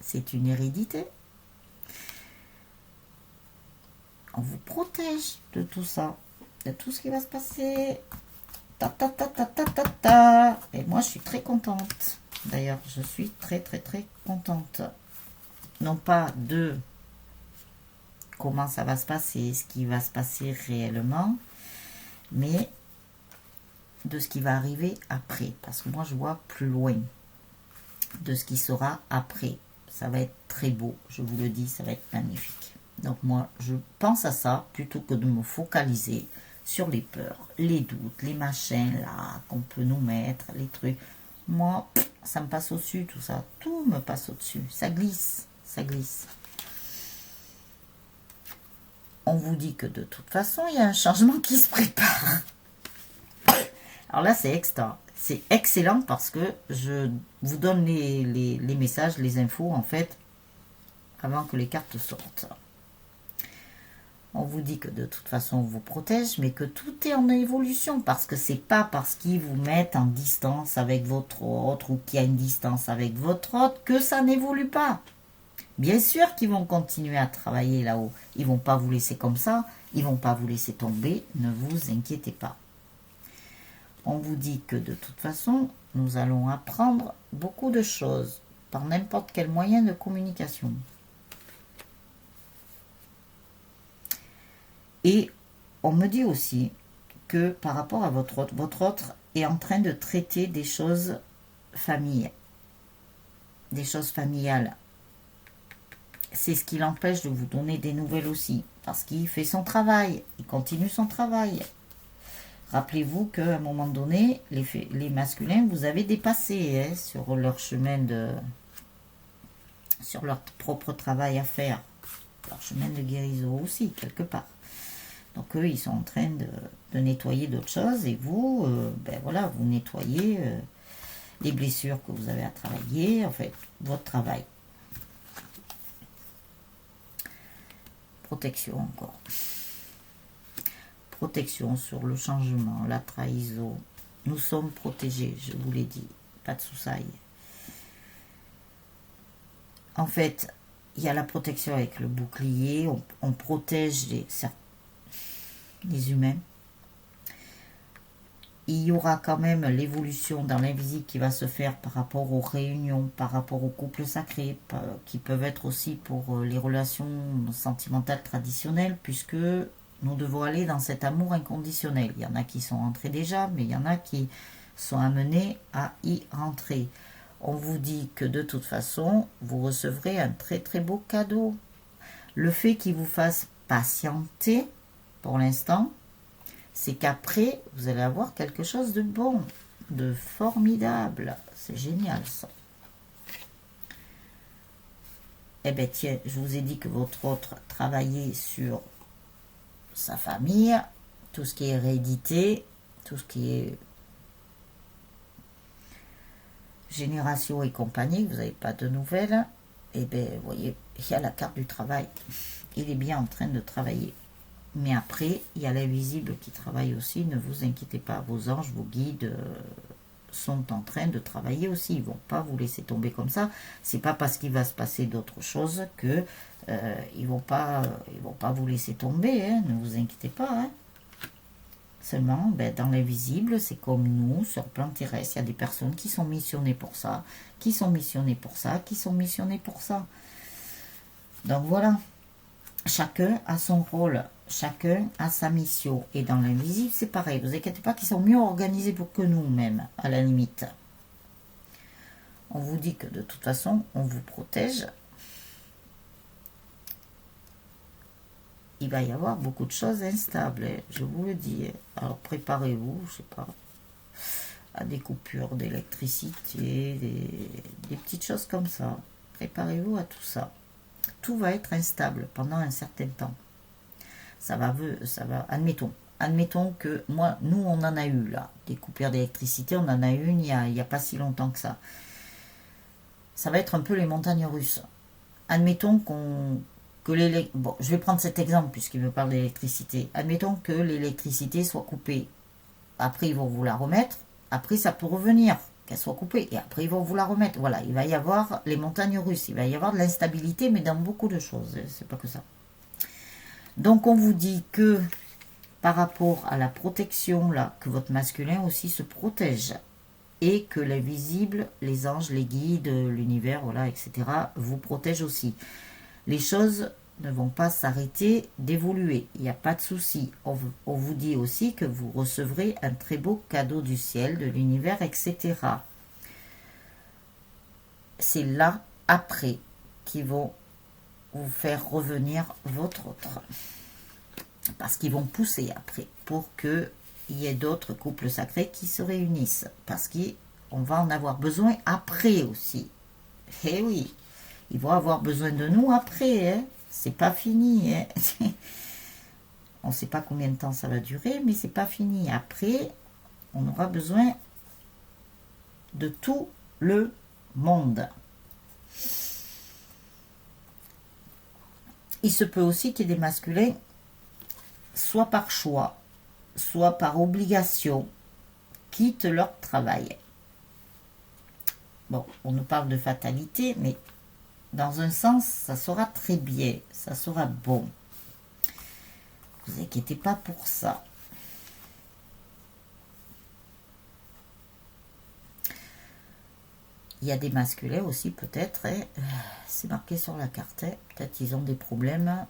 C'est une hérédité. On vous protège de tout ça, de tout ce qui va se passer. Ta ta ta ta ta ta ta. Et moi, je suis très contente. D'ailleurs, je suis très très très contente. Non pas de comment ça va se passer, ce qui va se passer réellement, mais de ce qui va arriver après. Parce que moi, je vois plus loin de ce qui sera après. Ça va être très beau, je vous le dis, ça va être magnifique. Donc moi, je pense à ça plutôt que de me focaliser sur les peurs, les doutes, les machins là qu'on peut nous mettre, les trucs. Moi, ça me passe au-dessus tout ça. Tout me passe au-dessus. Ça glisse, ça glisse. On vous dit que de toute façon, il y a un changement qui se prépare. Alors là, c'est extra. C'est excellent parce que je vous donne les messages, les infos, en fait, avant que les cartes sortent. On vous dit que de toute façon, on vous protège, mais que tout est en évolution, parce que c'est pas parce qu'ils vous mettent en distance avec votre autre ou qu'il y a une distance avec votre autre que ça n'évolue pas. Bien sûr qu'ils vont continuer à travailler là-haut. Ils vont pas vous laisser comme ça, ils vont pas vous laisser tomber, ne vous inquiétez pas. On vous dit que de toute façon, nous allons apprendre beaucoup de choses par n'importe quel moyen de communication. Et on me dit aussi que par rapport à votre autre est en train de traiter des choses familiales. Des choses familiales. C'est ce qui l'empêche de vous donner des nouvelles aussi. Parce qu'il fait son travail, il continue son travail. Rappelez-vous qu'à un moment donné, les masculins, vous avez dépassé sur leur chemin sur leur propre travail à faire. Leur chemin de guérison aussi, quelque part. Donc eux, ils sont en train de nettoyer d'autres choses et vous, ben voilà, vous nettoyez les blessures que vous avez à travailler, en fait, votre travail. Protection encore. Protection sur le changement, la trahison. Nous sommes protégés, je vous l'ai dit, pas de soussailles. En fait, il y a la protection avec le bouclier, on protège les humains. Il y aura quand même l'évolution dans l'invisible qui va se faire par rapport aux réunions, par rapport aux couples sacrés, qui peuvent être aussi pour les relations sentimentales traditionnelles, puisque nous devons aller dans cet amour inconditionnel. Il y en a qui sont entrés déjà, mais il y en a qui sont amenés à y rentrer. On vous dit que de toute façon, vous recevrez un très très beau cadeau. Le fait qu'il vous fasse patienter, pour l'instant, c'est qu'après, vous allez avoir quelque chose de bon, de formidable. C'est génial, ça. Eh bien, tiens, je vous ai dit que votre autre travaillait sur sa famille, tout ce qui est hérédité, tout ce qui est génération et compagnie, vous n'avez pas de nouvelles. Eh bien, vous voyez, il y a la carte du travail. Il est bien en train de travailler. Mais après, il y a l'invisible qui travaille aussi. Ne vous inquiétez pas, vos anges, vos guides sont en train de travailler aussi. Ils ne vont pas vous laisser tomber comme ça. C'est pas parce qu'il va se passer d'autres choses que ils vont pas vous laisser tomber. Hein, ne vous inquiétez pas. Hein. Seulement, dans l'invisible, c'est comme nous, sur le plan terrestre, il y a des personnes qui sont missionnées pour ça, qui sont missionnées pour ça, qui sont missionnées pour ça. Donc voilà. Chacun a son rôle, chacun a sa mission. Et dans l'invisible, c'est pareil. Ne vous inquiétez pas qu'ils sont mieux organisés pour que nous-mêmes, à la limite. On vous dit que de toute façon, on vous protège. Il va y avoir beaucoup de choses instables, hein, je vous le dis. Alors préparez-vous, je sais pas, à des coupures d'électricité, des petites choses comme ça. Préparez-vous à tout ça. Tout va être instable pendant un certain temps. Ça va, admettons que nous on en a eu là, des coupures d'électricité, on en a eu il y a pas si longtemps que ça. Ça va être un peu les montagnes russes. Admettons bon, je vais prendre cet exemple puisqu'il me parle d'électricité. Admettons que l'électricité soit coupée. Après ils vont vous la remettre. Après ça peut revenir. Qu'elle soit coupée, et après ils vont vous la remettre. Voilà, il va y avoir les montagnes russes, il va y avoir de l'instabilité, mais dans beaucoup de choses, c'est pas que ça. Donc on vous dit que par rapport à la protection, là, que votre masculin aussi se protège, et que l'invisible, les anges, les guides, l'univers, voilà, etc., vous protègent aussi. Les choses ne vont pas s'arrêter d'évoluer, il n'y a pas de souci. On vous dit aussi que vous recevrez un très beau cadeau du ciel, de l'univers, etc. C'est là, après, qu'ils vont vous faire revenir votre autre. Parce qu'ils vont pousser après, pour qu'il y ait d'autres couples sacrés qui se réunissent. Parce qu'on va en avoir besoin après aussi. Eh oui, ils vont avoir besoin de nous après, hein. C'est pas fini. Hein. On ne sait pas combien de temps ça va durer, mais c'est pas fini. Après, on aura besoin de tout le monde. Il se peut aussi qu'il y ait des masculins, soit par choix, soit par obligation, quittent leur travail. Bon, on nous parle de fatalité, mais dans un sens, ça sera très bien, ça sera bon. Ne vous inquiétez pas pour ça. Il y a des masculins aussi, peut-être, hein, c'est marqué sur la carte, hein, peut-être ils ont des problèmes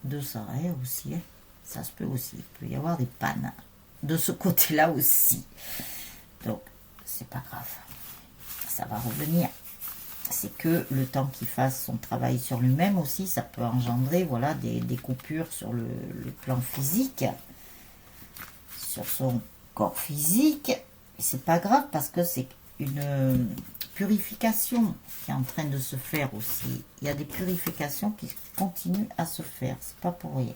de ça hein, aussi. Hein, ça se peut aussi, il peut y avoir des pannes de ce côté-là aussi. Donc, c'est pas grave, ça va revenir. C'est que le temps qu'il fasse son travail sur lui-même aussi, ça peut engendrer voilà, des coupures sur le plan physique, sur son corps physique. Et c'est pas grave parce que c'est une purification qui est en train de se faire aussi. Il y a des purifications qui continuent à se faire, c'est pas pour rien.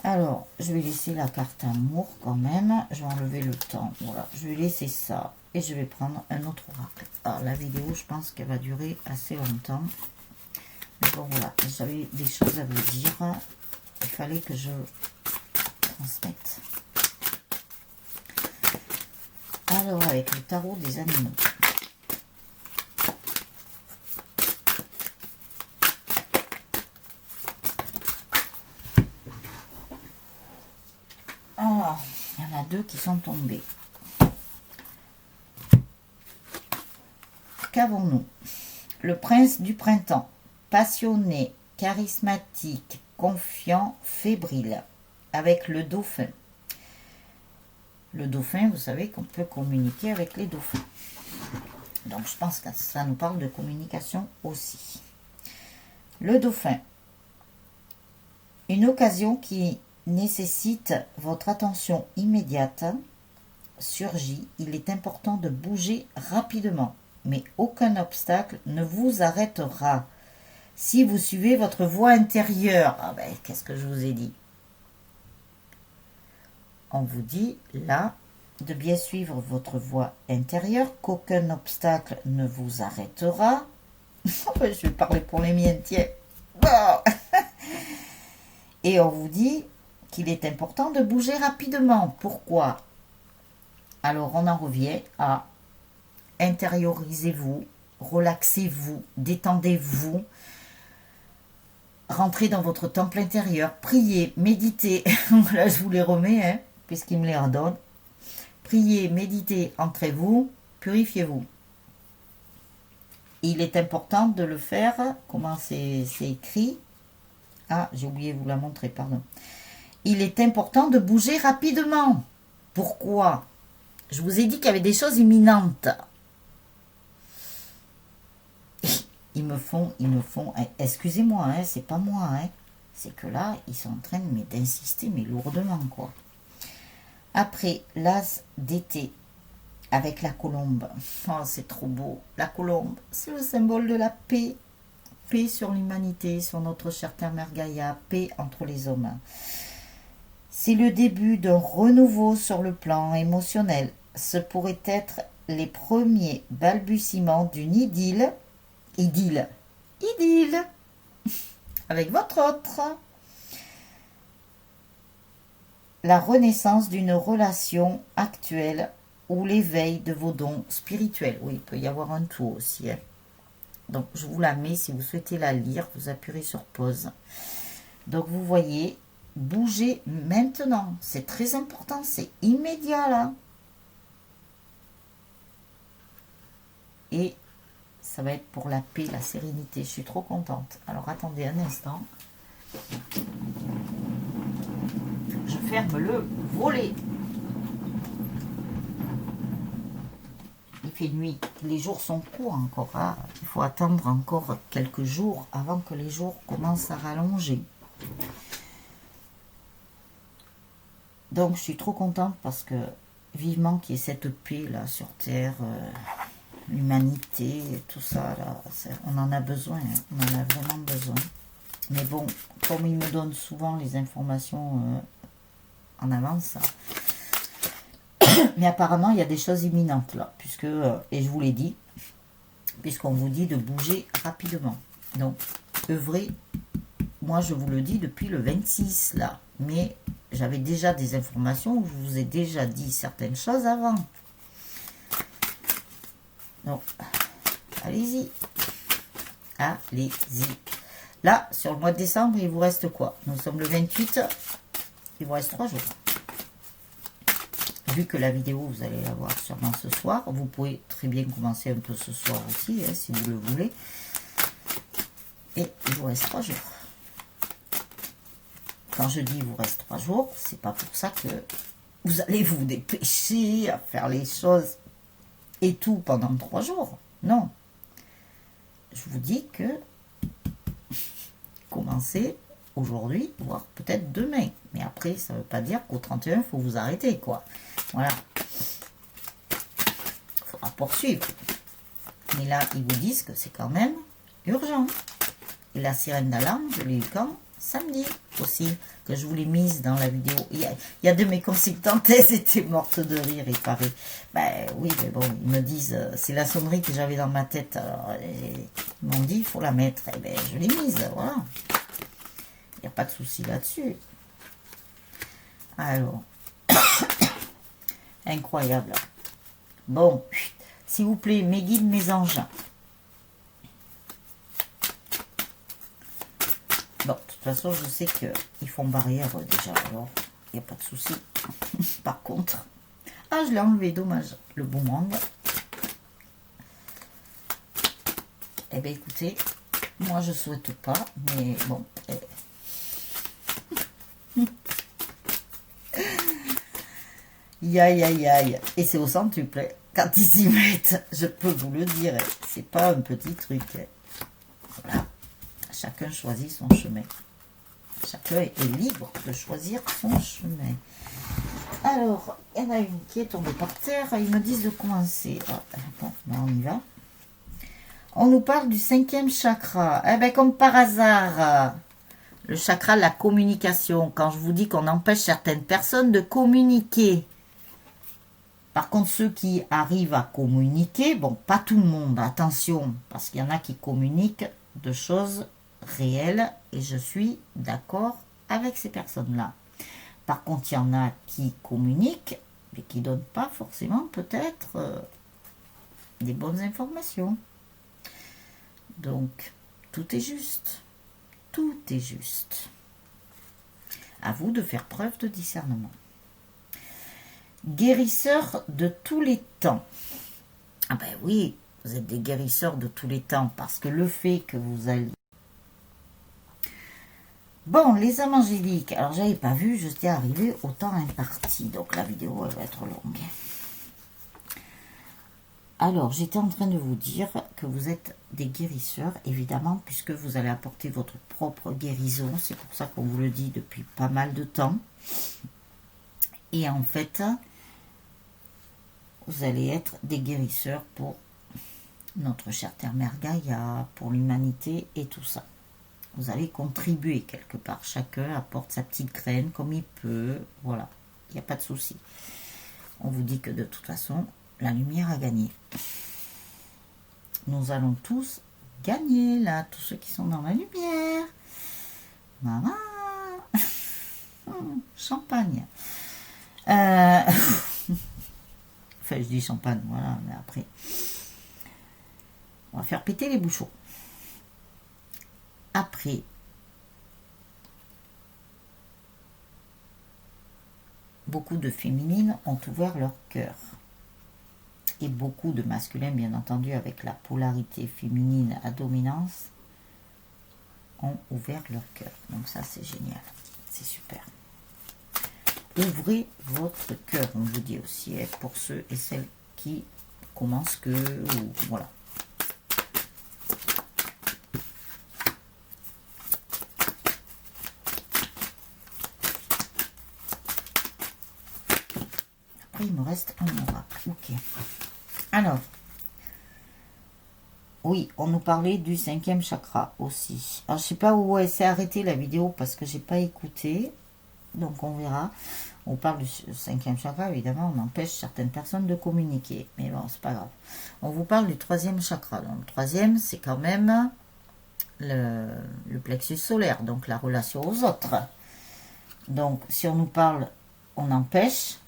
Alors, je vais laisser la carte amour quand même. Je vais enlever le temps. Voilà, je vais laisser ça. Et je vais prendre un autre oracle. Alors, la vidéo, je pense qu'elle va durer assez longtemps. Mais bon, voilà, j'avais des choses à vous dire. Il fallait que je transmette. Alors, avec le tarot des animaux. Alors, il y en a deux qui sont tombés. Qu'avons-nous? Le prince du printemps, passionné, charismatique, confiant, fébrile, avec le dauphin. Le dauphin, vous savez qu'on peut communiquer avec les dauphins. Donc, je pense que ça nous parle de communication aussi. Le dauphin. Une occasion qui nécessite votre attention immédiate surgit. Il est important de bouger rapidement. Mais aucun obstacle ne vous arrêtera si vous suivez votre voie intérieure. Ah ben, qu'est-ce que je vous ai dit? On vous dit là de bien suivre votre voie intérieure, qu'aucun obstacle ne vous arrêtera. Je vais parler pour les miens, tiens. Et on vous dit qu'il est important de bouger rapidement. Pourquoi? Alors, on en revient à intériorisez-vous, relaxez-vous, détendez-vous, rentrez dans votre temple intérieur, priez, méditez. Là, je vous les remets, hein, puisqu'il me les redonne. Priez, méditez, entrez-vous, purifiez-vous. Il est important de le faire. Comment c'est écrit? Ah, j'ai oublié de vous la montrer, pardon. Il est important de bouger rapidement. Pourquoi? Je vous ai dit qu'il y avait des choses imminentes. Ils me font, excusez-moi, hein, c'est pas moi, hein, c'est que là, ils sont en train d'insister, mais lourdement, quoi. Après, l'as d'été, avec la colombe. Oh, c'est trop beau. La colombe, c'est le symbole de la paix. Paix sur l'humanité, sur notre chère terre mère Gaïa, paix entre les hommes. C'est le début d'un renouveau sur le plan émotionnel. Ce pourrait être les premiers balbutiements d'une idylle, avec votre autre. La renaissance d'une relation actuelle ou l'éveil de vos dons spirituels. Oui, il peut y avoir un tout aussi. Hein. Donc, je vous la mets. Si vous souhaitez la lire, vous appuyez sur pause. Donc, vous voyez, bougez maintenant. C'est très important. C'est immédiat, là. Et ça va être pour la paix, la sérénité. Je suis trop contente. Alors, attendez un instant. Je ferme le volet. Il fait nuit. Les jours sont courts encore. Ah, il faut attendre encore quelques jours avant que les jours commencent à rallonger. Donc, je suis trop contente parce que vivement qu'il y ait cette paix là sur Terre, l'humanité, tout ça là, on en a besoin. Hein. On en a vraiment besoin. Mais bon, comme il me donne souvent les informations en avance, mais apparemment il y a des choses imminentes là, puisque, et je vous l'ai dit, puisqu'on vous dit de bouger rapidement. Donc, œuvrez, moi je vous le dis depuis le 26 là, mais j'avais déjà des informations, je vous ai déjà dit certaines choses avant. Donc, allez-y. Allez-y. Là, sur le mois de décembre, il vous reste quoi? Nous sommes le 28, il vous reste 3 jours. Vu que la vidéo, vous allez la voir sûrement ce soir, vous pouvez très bien commencer un peu ce soir aussi, hein, si vous le voulez. Et il vous reste 3 jours. Quand je dis il vous reste 3 jours, c'est pas pour ça que vous allez vous dépêcher à faire les choses et tout pendant 3 jours. Non. Je vous dis que commencez aujourd'hui, voire peut-être demain. Mais après, ça ne veut pas dire qu'au 31, il faut vous arrêter, quoi. Voilà. Il faudra poursuivre. Mais là, ils vous disent que c'est quand même urgent. Et la sirène d'alarme, je l'ai eu quand? Samedi aussi, que je vous l'ai mise dans la vidéo. Il y a de mes consultantes, elles étaient mortes de rire, il paraît. Ben oui, mais bon, ils me disent, c'est la sonnerie que j'avais dans ma tête. Alors, ils m'ont dit, il faut la mettre. Et ben, je l'ai mise, voilà. Il n'y a pas de souci là-dessus. Alors, incroyable. Bon, s'il vous plaît, mes guides, mes anges. Bon, de toute façon, je sais qu'ils font barrière déjà, alors il n'y a pas de souci. Par contre, ah, je l'ai enlevé, dommage, le boomerang. Eh bien, écoutez, moi, je souhaite pas, mais bon. Aïe, aïe, aïe. Et c'est au centuple. Quand ils s'y mettent, je peux vous le dire, c'est pas un petit truc. Voilà. Chacun choisit son chemin. Chacun est libre de choisir son chemin. Alors, il y en a une qui est tombée par terre. Ils me disent de commencer. Ah, bon, ben on y va. On nous parle du 5e chakra. Eh bien, comme par hasard, le chakra de la communication. Quand je vous dis qu'on empêche certaines personnes de communiquer. Par contre, ceux qui arrivent à communiquer, bon, pas tout le monde, attention, parce qu'il y en a qui communiquent de choses réelles, et je suis d'accord avec ces personnes-là. Par contre, il y en a qui communiquent mais qui ne donne pas forcément peut-être des bonnes informations. Donc, tout est juste. Tout est juste. À vous de faire preuve de discernement. Guérisseur de tous les temps. Ah ben oui, vous êtes des guérisseurs de tous les temps, parce que le fait que vous alliez... Bon, les âmes angéliques, alors j'avais pas vu, je suis arrivé au temps imparti, donc la vidéo elle va être longue. Alors, j'étais en train de vous dire que vous êtes des guérisseurs, évidemment, puisque vous allez apporter votre propre guérison, c'est pour ça qu'on vous le dit depuis pas mal de temps. Et en fait, vous allez être des guérisseurs pour notre chère Terre-Mère Gaïa, pour l'humanité et tout ça. Vous allez contribuer quelque part. Chacun apporte sa petite graine comme il peut. Voilà, il n'y a pas de souci. On vous dit que de toute façon, la lumière a gagné. Nous allons tous gagner, là, tous ceux qui sont dans la lumière. Maman. Champagne. Enfin, je dis champagne, voilà, mais après... On va faire péter les bouchons. Après, beaucoup de féminines ont ouvert leur cœur. Et beaucoup de masculins, bien entendu, avec la polarité féminine à dominance, ont ouvert leur cœur. Donc ça, c'est génial. C'est super. Ouvrez votre cœur, on vous dit aussi, hein, pour ceux et celles qui commencent que... Ou, voilà. Après, il me reste un oracle. Ok. Alors, oui, on nous parlait du 5e chakra aussi. Alors, je ne sais pas où elle s'est arrêtée la vidéo parce que j'ai pas écouté. Donc, on verra. On parle du 5e chakra, évidemment, on empêche certaines personnes de communiquer. Mais bon, c'est pas grave. On vous parle du 3e chakra. Donc, le 3e, c'est quand même le plexus solaire, donc la relation aux autres. Donc, si on nous parle, on empêche,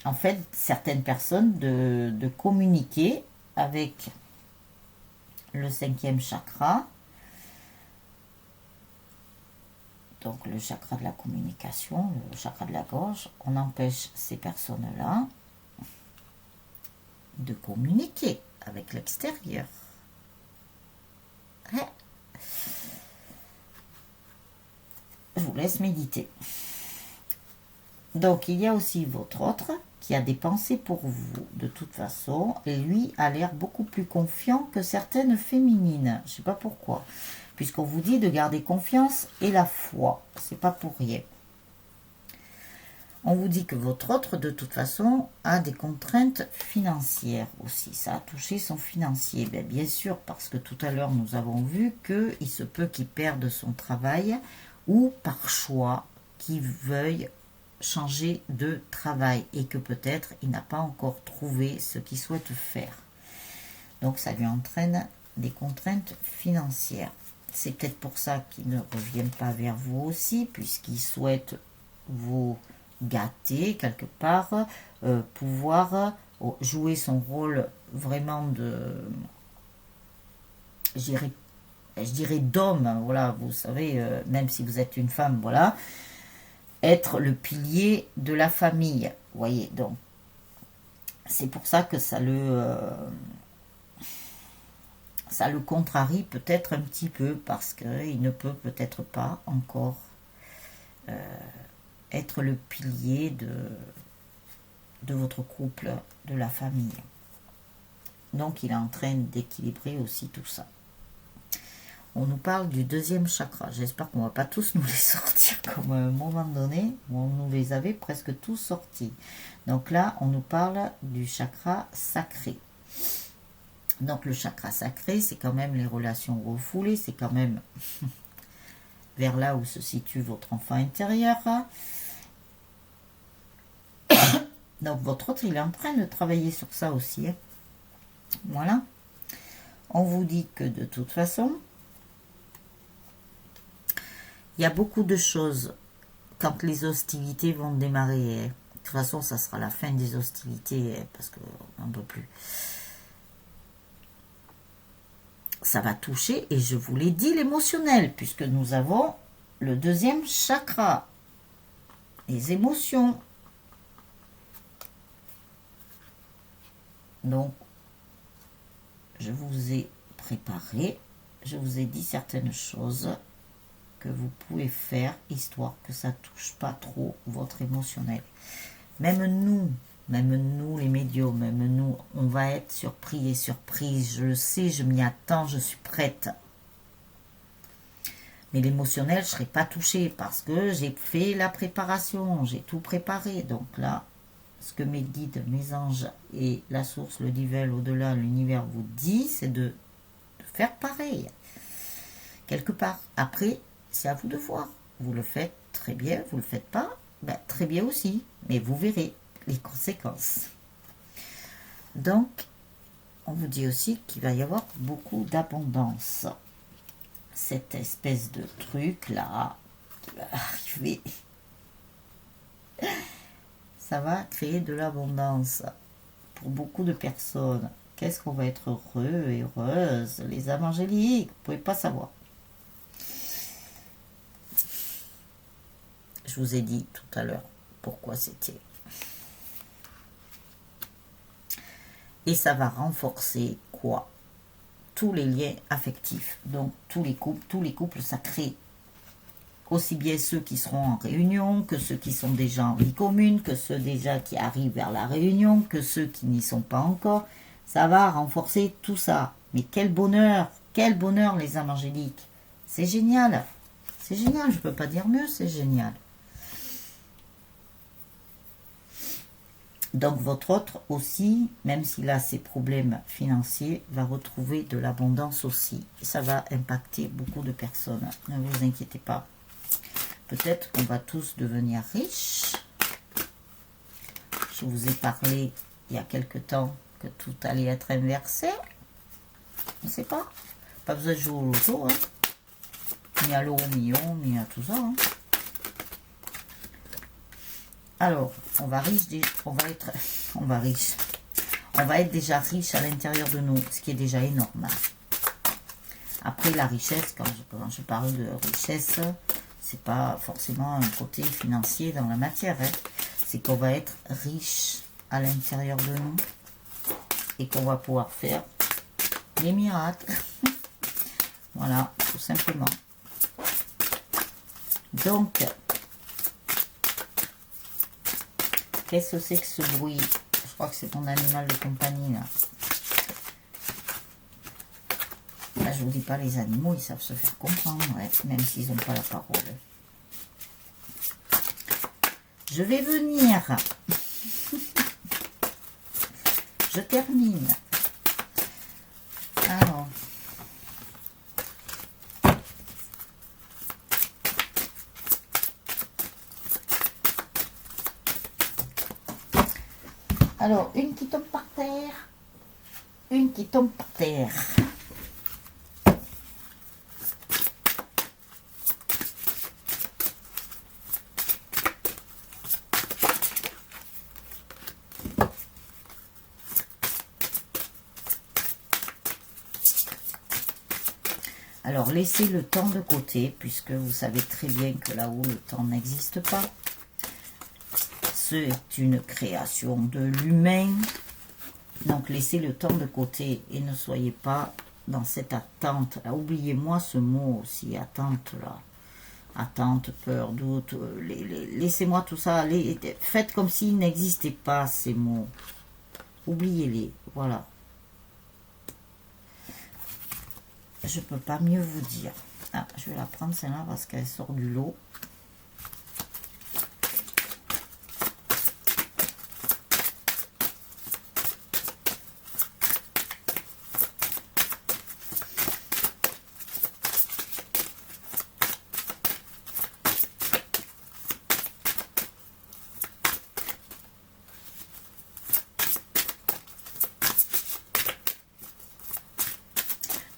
en fait, certaines personnes de communiquer avec le 5e chakra. Donc, le chakra de la communication, le chakra de la gorge. On empêche ces personnes-là de communiquer avec l'extérieur. Ouais. Je vous laisse méditer. Donc, il y a aussi votre autre qui a des pensées pour vous, de toute façon. Et lui a l'air beaucoup plus confiant que certaines féminines. Je ne sais pas pourquoi. Puisqu'on vous dit de garder confiance et la foi. C'est pas pour rien. On vous dit que votre autre, de toute façon, a des contraintes financières aussi. Ça a touché son financier. Bien sûr, parce que tout à l'heure, nous avons vu qu'il se peut qu'il perde son travail ou par choix, qu'il veuille changer de travail et que peut-être il n'a pas encore trouvé ce qu'il souhaite faire. Donc, ça lui entraîne des contraintes financières. C'est peut-être pour ça qu'il ne revient pas vers vous aussi, puisqu'il souhaite vous gâter quelque part, pouvoir jouer son rôle vraiment de, je dirais d'homme, voilà, vous savez, même si vous êtes une femme, voilà, être le pilier de la famille, vous voyez, donc c'est pour ça que ça le contrarie peut-être un petit peu, parce qu'il ne peut peut-être pas encore être le pilier de votre couple, de la famille. Donc, il est en train d'équilibrer aussi tout ça. On nous parle du 2e chakra. J'espère qu'on ne va pas tous nous les sortir comme à un moment donné, où on nous les avait presque tous sortis. Donc là, on nous parle du chakra sacré. Donc, le chakra sacré, c'est quand même les relations refoulées, c'est quand même vers là où se situe votre enfant intérieur. Donc, votre autre, il est en train de travailler sur ça aussi. Hein. Voilà. On vous dit que de toute façon, il y a beaucoup de choses quand les hostilités vont démarrer. toute façon, ça sera la fin des hostilités, parce qu'on n'en peut plus. Ça va toucher, et je vous l'ai dit, l'émotionnel, puisque nous avons le deuxième chakra, les émotions. Donc, je vous ai préparé, je vous ai dit certaines choses que vous pouvez faire, histoire que ça touche pas trop votre émotionnel. Même nous les médiums, même nous, on va être surpris et surprise. Je le sais, je m'y attends, je suis prête. Mais l'émotionnel, je ne serai pas touchée parce que j'ai fait la préparation, j'ai tout préparé. Donc là, ce que mes guides, mes anges et la source, le divin, l'au-delà, l'univers vous dit, c'est de faire pareil. Quelque part. Après, c'est à vous de voir. Vous le faites très bien, vous ne le faites pas, ben, très bien aussi. Mais vous verrez les conséquences. Donc, on vous dit aussi qu'il va y avoir beaucoup d'abondance. Cette espèce de truc là qui va arriver, ça va créer de l'abondance pour beaucoup de personnes. Qu'est-ce qu'on va être heureux et heureuse, les âmes angéliques, vous ne pouvez pas savoir. Je vous ai dit tout à l'heure pourquoi c'était. Et ça va renforcer quoi? Tous les liens affectifs. Donc tous les couples, ça crée aussi bien ceux qui seront en réunion, que ceux qui sont déjà en vie commune, que ceux déjà qui arrivent vers la réunion, que ceux qui n'y sont pas encore. Ça va renforcer tout ça. Mais quel bonheur les âmes angéliques. C'est génial. C'est génial, je ne peux pas dire mieux, c'est génial. Donc votre autre aussi, même s'il a ses problèmes financiers, va retrouver de l'abondance aussi. Et ça va impacter beaucoup de personnes. Ne vous inquiétez pas. Peut-être qu'on va tous devenir riches. Je vous ai parlé il y a quelque temps que tout allait être inversé. On ne sait pas. Pas besoin de jouer au loto, hein. Ni à l'euro million, ni à tout ça. Hein. Alors, on va être déjà riche à l'intérieur de nous, ce qui est déjà énorme. Après, la richesse, quand je parle de richesse, c'est pas forcément un côté financier dans la matière. Hein. C'est qu'on va être riche à l'intérieur de nous et qu'on va pouvoir faire des miracles. Voilà, tout simplement. Donc, qu'est-ce que c'est que ce bruit? Je crois que c'est ton animal de compagnie, là. Là, je vous dis pas, les animaux, ils savent se faire comprendre, ouais, même s'ils n'ont pas la parole. Je vais venir. Je termine. Alors. Alors, une qui tombe par terre, une qui tombe par terre. Alors, laissez le temps de côté, puisque vous savez très bien que là-haut, le temps n'existe pas. C'est une création de l'humain. Donc, laissez le temps de côté et ne soyez pas dans cette attente. Oubliez-moi ce mot aussi, attente, là. Attente, peur, doute. Laissez-moi tout ça. Faites comme s'il n'existait pas, ces mots. Oubliez-les, voilà. Je ne peux pas mieux vous dire. Ah, je vais la prendre celle-là parce qu'elle sort du lot.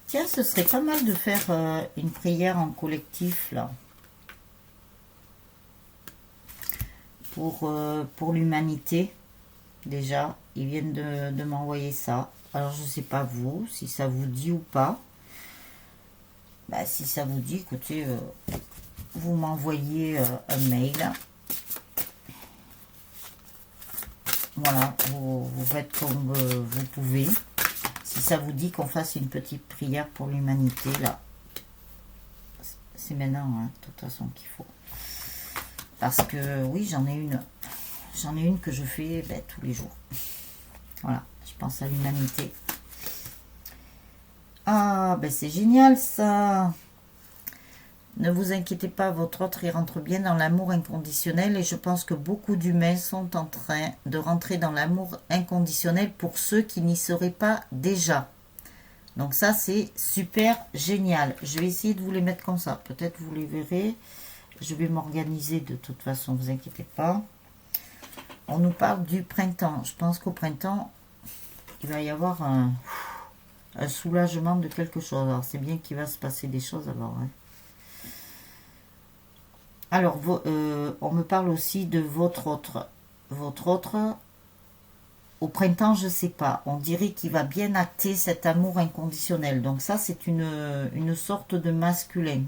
Tiens, ce serait pas mal de faire une prière en collectif, là. pour l'humanité. Déjà, ils viennent de m'envoyer ça. Alors, je ne sais pas vous, si ça vous dit ou pas. Bah, si ça vous dit, écoutez, vous m'envoyez un mail. Voilà, vous faites comme vous pouvez. Si ça vous dit qu'on fasse une petite prière pour l'humanité, là, c'est maintenant, hein, de toute façon, qu'il faut. Parce que, oui, j'en ai une que je fais tous les jours. Voilà, je pense à l'humanité. Ah, c'est génial, ça. Ne vous inquiétez pas, votre autre, il rentre bien dans l'amour inconditionnel et je pense que beaucoup d'humains sont en train de rentrer dans l'amour inconditionnel pour ceux qui n'y seraient pas déjà. Donc ça, c'est super génial. Je vais essayer de vous les mettre comme ça. Peut-être vous les verrez. Je vais m'organiser de toute façon, ne vous inquiétez pas. On nous parle du printemps. Je pense qu'au printemps, il va y avoir un soulagement de quelque chose. Alors, c'est bien qu'il va se passer des choses alors. Hein. Alors, on me parle aussi de votre autre. Votre autre, au printemps, je ne sais pas. On dirait qu'il va bien acter cet amour inconditionnel. Donc ça, c'est une sorte de masculin.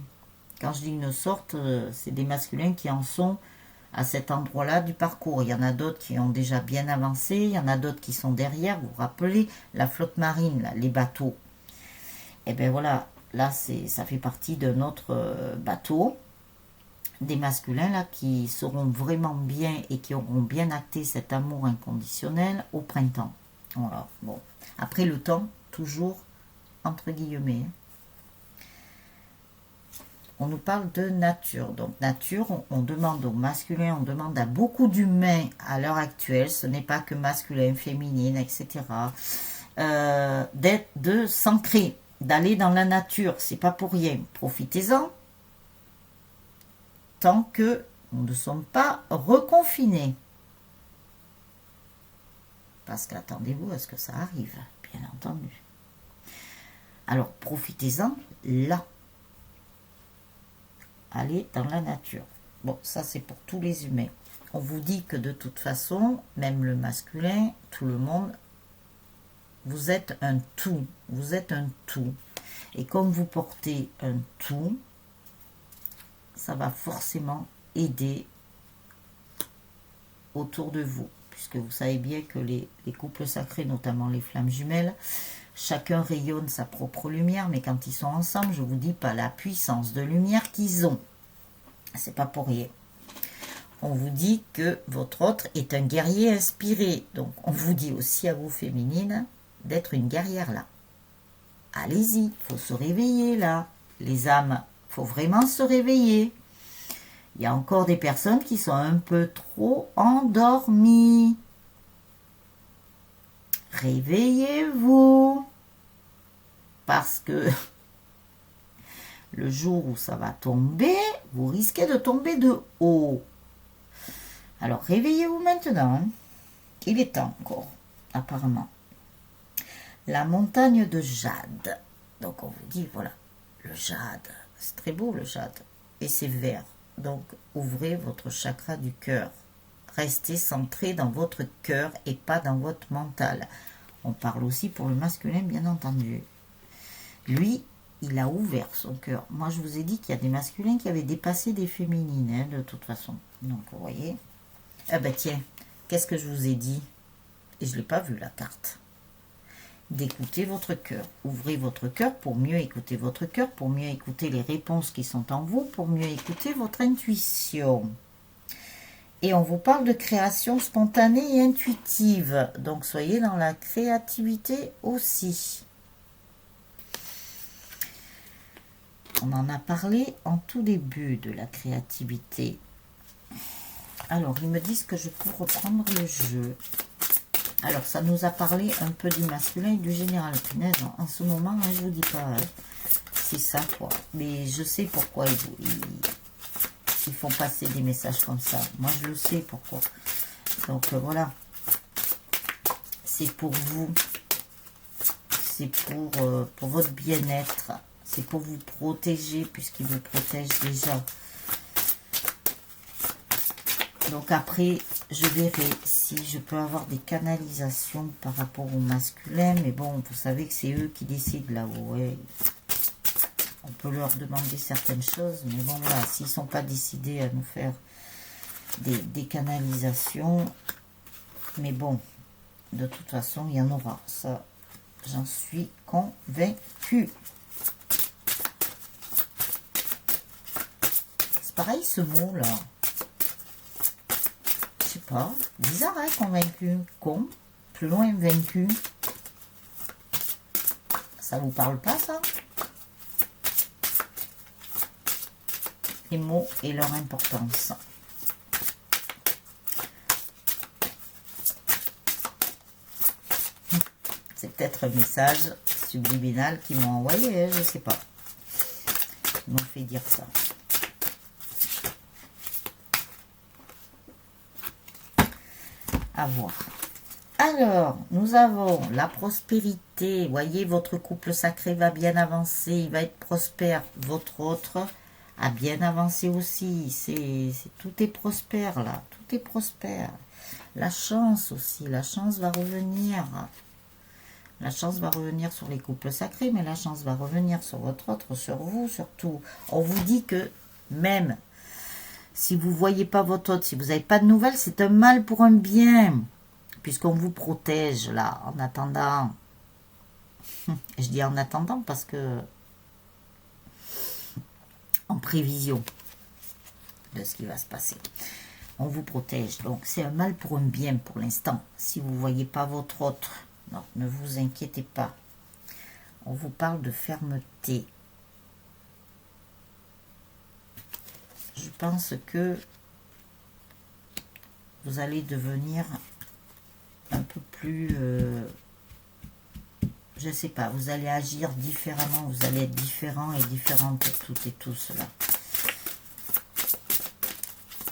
Quand je dis une sorte, c'est des masculins qui en sont à cet endroit-là du parcours. Il y en a d'autres qui ont déjà bien avancé. Il y en a d'autres qui sont derrière. Vous vous rappelez, la flotte marine, là, les bateaux. Et bien voilà, là, ça fait partie de notre bateau. Des masculins là qui seront vraiment bien et qui auront bien acté cet amour inconditionnel au printemps. Voilà, bon. Après le temps, toujours entre guillemets. On nous parle de nature. Donc nature, on demande aux masculins, on demande à beaucoup d'humains à l'heure actuelle, ce n'est pas que masculin, féminine, etc. De s'ancrer, d'aller dans la nature. C'est pas pour rien. Profitez-en. Tant que nous ne sommes pas reconfinés. Parce qu'attendez-vous à ce que ça arrive, bien entendu. Alors, profitez-en là. Allez dans la nature. Bon, ça c'est pour tous les humains. On vous dit que de toute façon, même le masculin, tout le monde, vous êtes un tout. Vous êtes un tout. Et comme vous portez un tout, ça va forcément aider autour de vous. Puisque vous savez bien que les couples sacrés, notamment les flammes jumelles, chacun rayonne sa propre lumière, mais quand ils sont ensemble, je ne vous dis pas la puissance de lumière qu'ils ont. C'est pas pour rien. On vous dit que votre autre est un guerrier inspiré. Donc, on vous dit aussi à vous, féminines, d'être une guerrière là. Allez-y, il faut se réveiller là. Les âmes, il faut vraiment se réveiller. Il y a encore des personnes qui sont un peu trop endormies. Réveillez-vous. Parce que le jour où ça va tomber, vous risquez de tomber de haut. Alors réveillez-vous maintenant. Il est temps encore, apparemment. La montagne de jade. Donc on vous dit, voilà, le jade. C'est très beau le jade. Et c'est vert. Donc ouvrez votre chakra du cœur. Restez centré dans votre cœur et pas dans votre mental. On parle aussi pour le masculin, bien entendu. Lui, il a ouvert son cœur. Moi, je vous ai dit qu'il y a des masculins qui avaient dépassé des féminines, hein, de toute façon. Donc, vous voyez. Ah ben tiens, qu'est-ce que je vous ai dit? Et je ne l'ai pas vu, la carte. D'écouter votre cœur. Ouvrez votre cœur pour mieux écouter votre cœur, pour mieux écouter les réponses qui sont en vous, pour mieux écouter votre intuition. Et on vous parle de création spontanée et intuitive. Donc, soyez dans la créativité aussi. On en a parlé en tout début de la créativité. Alors, ils me disent que je peux reprendre le jeu. Alors, ça nous a parlé un peu du masculin et du général. Punaise, en ce moment, hein, je vous dis pas, c'est ça, quoi. Mais je sais pourquoi ils font passer des messages comme ça. Moi, je le sais pourquoi. Donc, voilà. C'est pour vous. C'est pour votre bien-être. C'est pour vous protéger, puisqu'il vous protège déjà. Donc après, je verrai si je peux avoir des canalisations par rapport au masculin. Mais bon, vous savez que c'est eux qui décident là-haut. Ouais. On peut leur demander certaines choses. Mais bon, voilà, s'ils ne sont pas décidés à nous faire des canalisations. Mais bon, de toute façon, il y en aura. Ça, j'en suis convaincue. C'est pareil ce mot-là. Je sais pas. Bizarre, hein, convaincu. Con. Plus loin, vaincu. Ça vous parle pas, ça? Les mots et leur importance. C'est peut-être un message subliminal qu'ils m'ont envoyé, hein, je sais pas. Ils m'ont fait dire ça. À voir. Alors, nous avons la prospérité. Voyez, votre couple sacré va bien avancer. Il va être prospère. Votre autre a bien avancé aussi. Tout est prospère là. Tout est prospère. La chance aussi. La chance va revenir. La chance va revenir sur les couples sacrés, mais la chance va revenir sur votre autre, sur vous surtout. On vous dit que même si vous ne voyez pas votre autre, si vous n'avez pas de nouvelles, c'est un mal pour un bien. Puisqu'on vous protège là, en attendant. Je dis en attendant parce que en prévision de ce qui va se passer. On vous protège. Donc c'est un mal pour un bien pour l'instant. Si vous ne voyez pas votre autre, donc ne vous inquiétez pas. On vous parle de fermeté. Je pense que vous allez devenir un peu plus, je ne sais pas, vous allez agir différemment, vous allez être différent et différente toutes et tous là.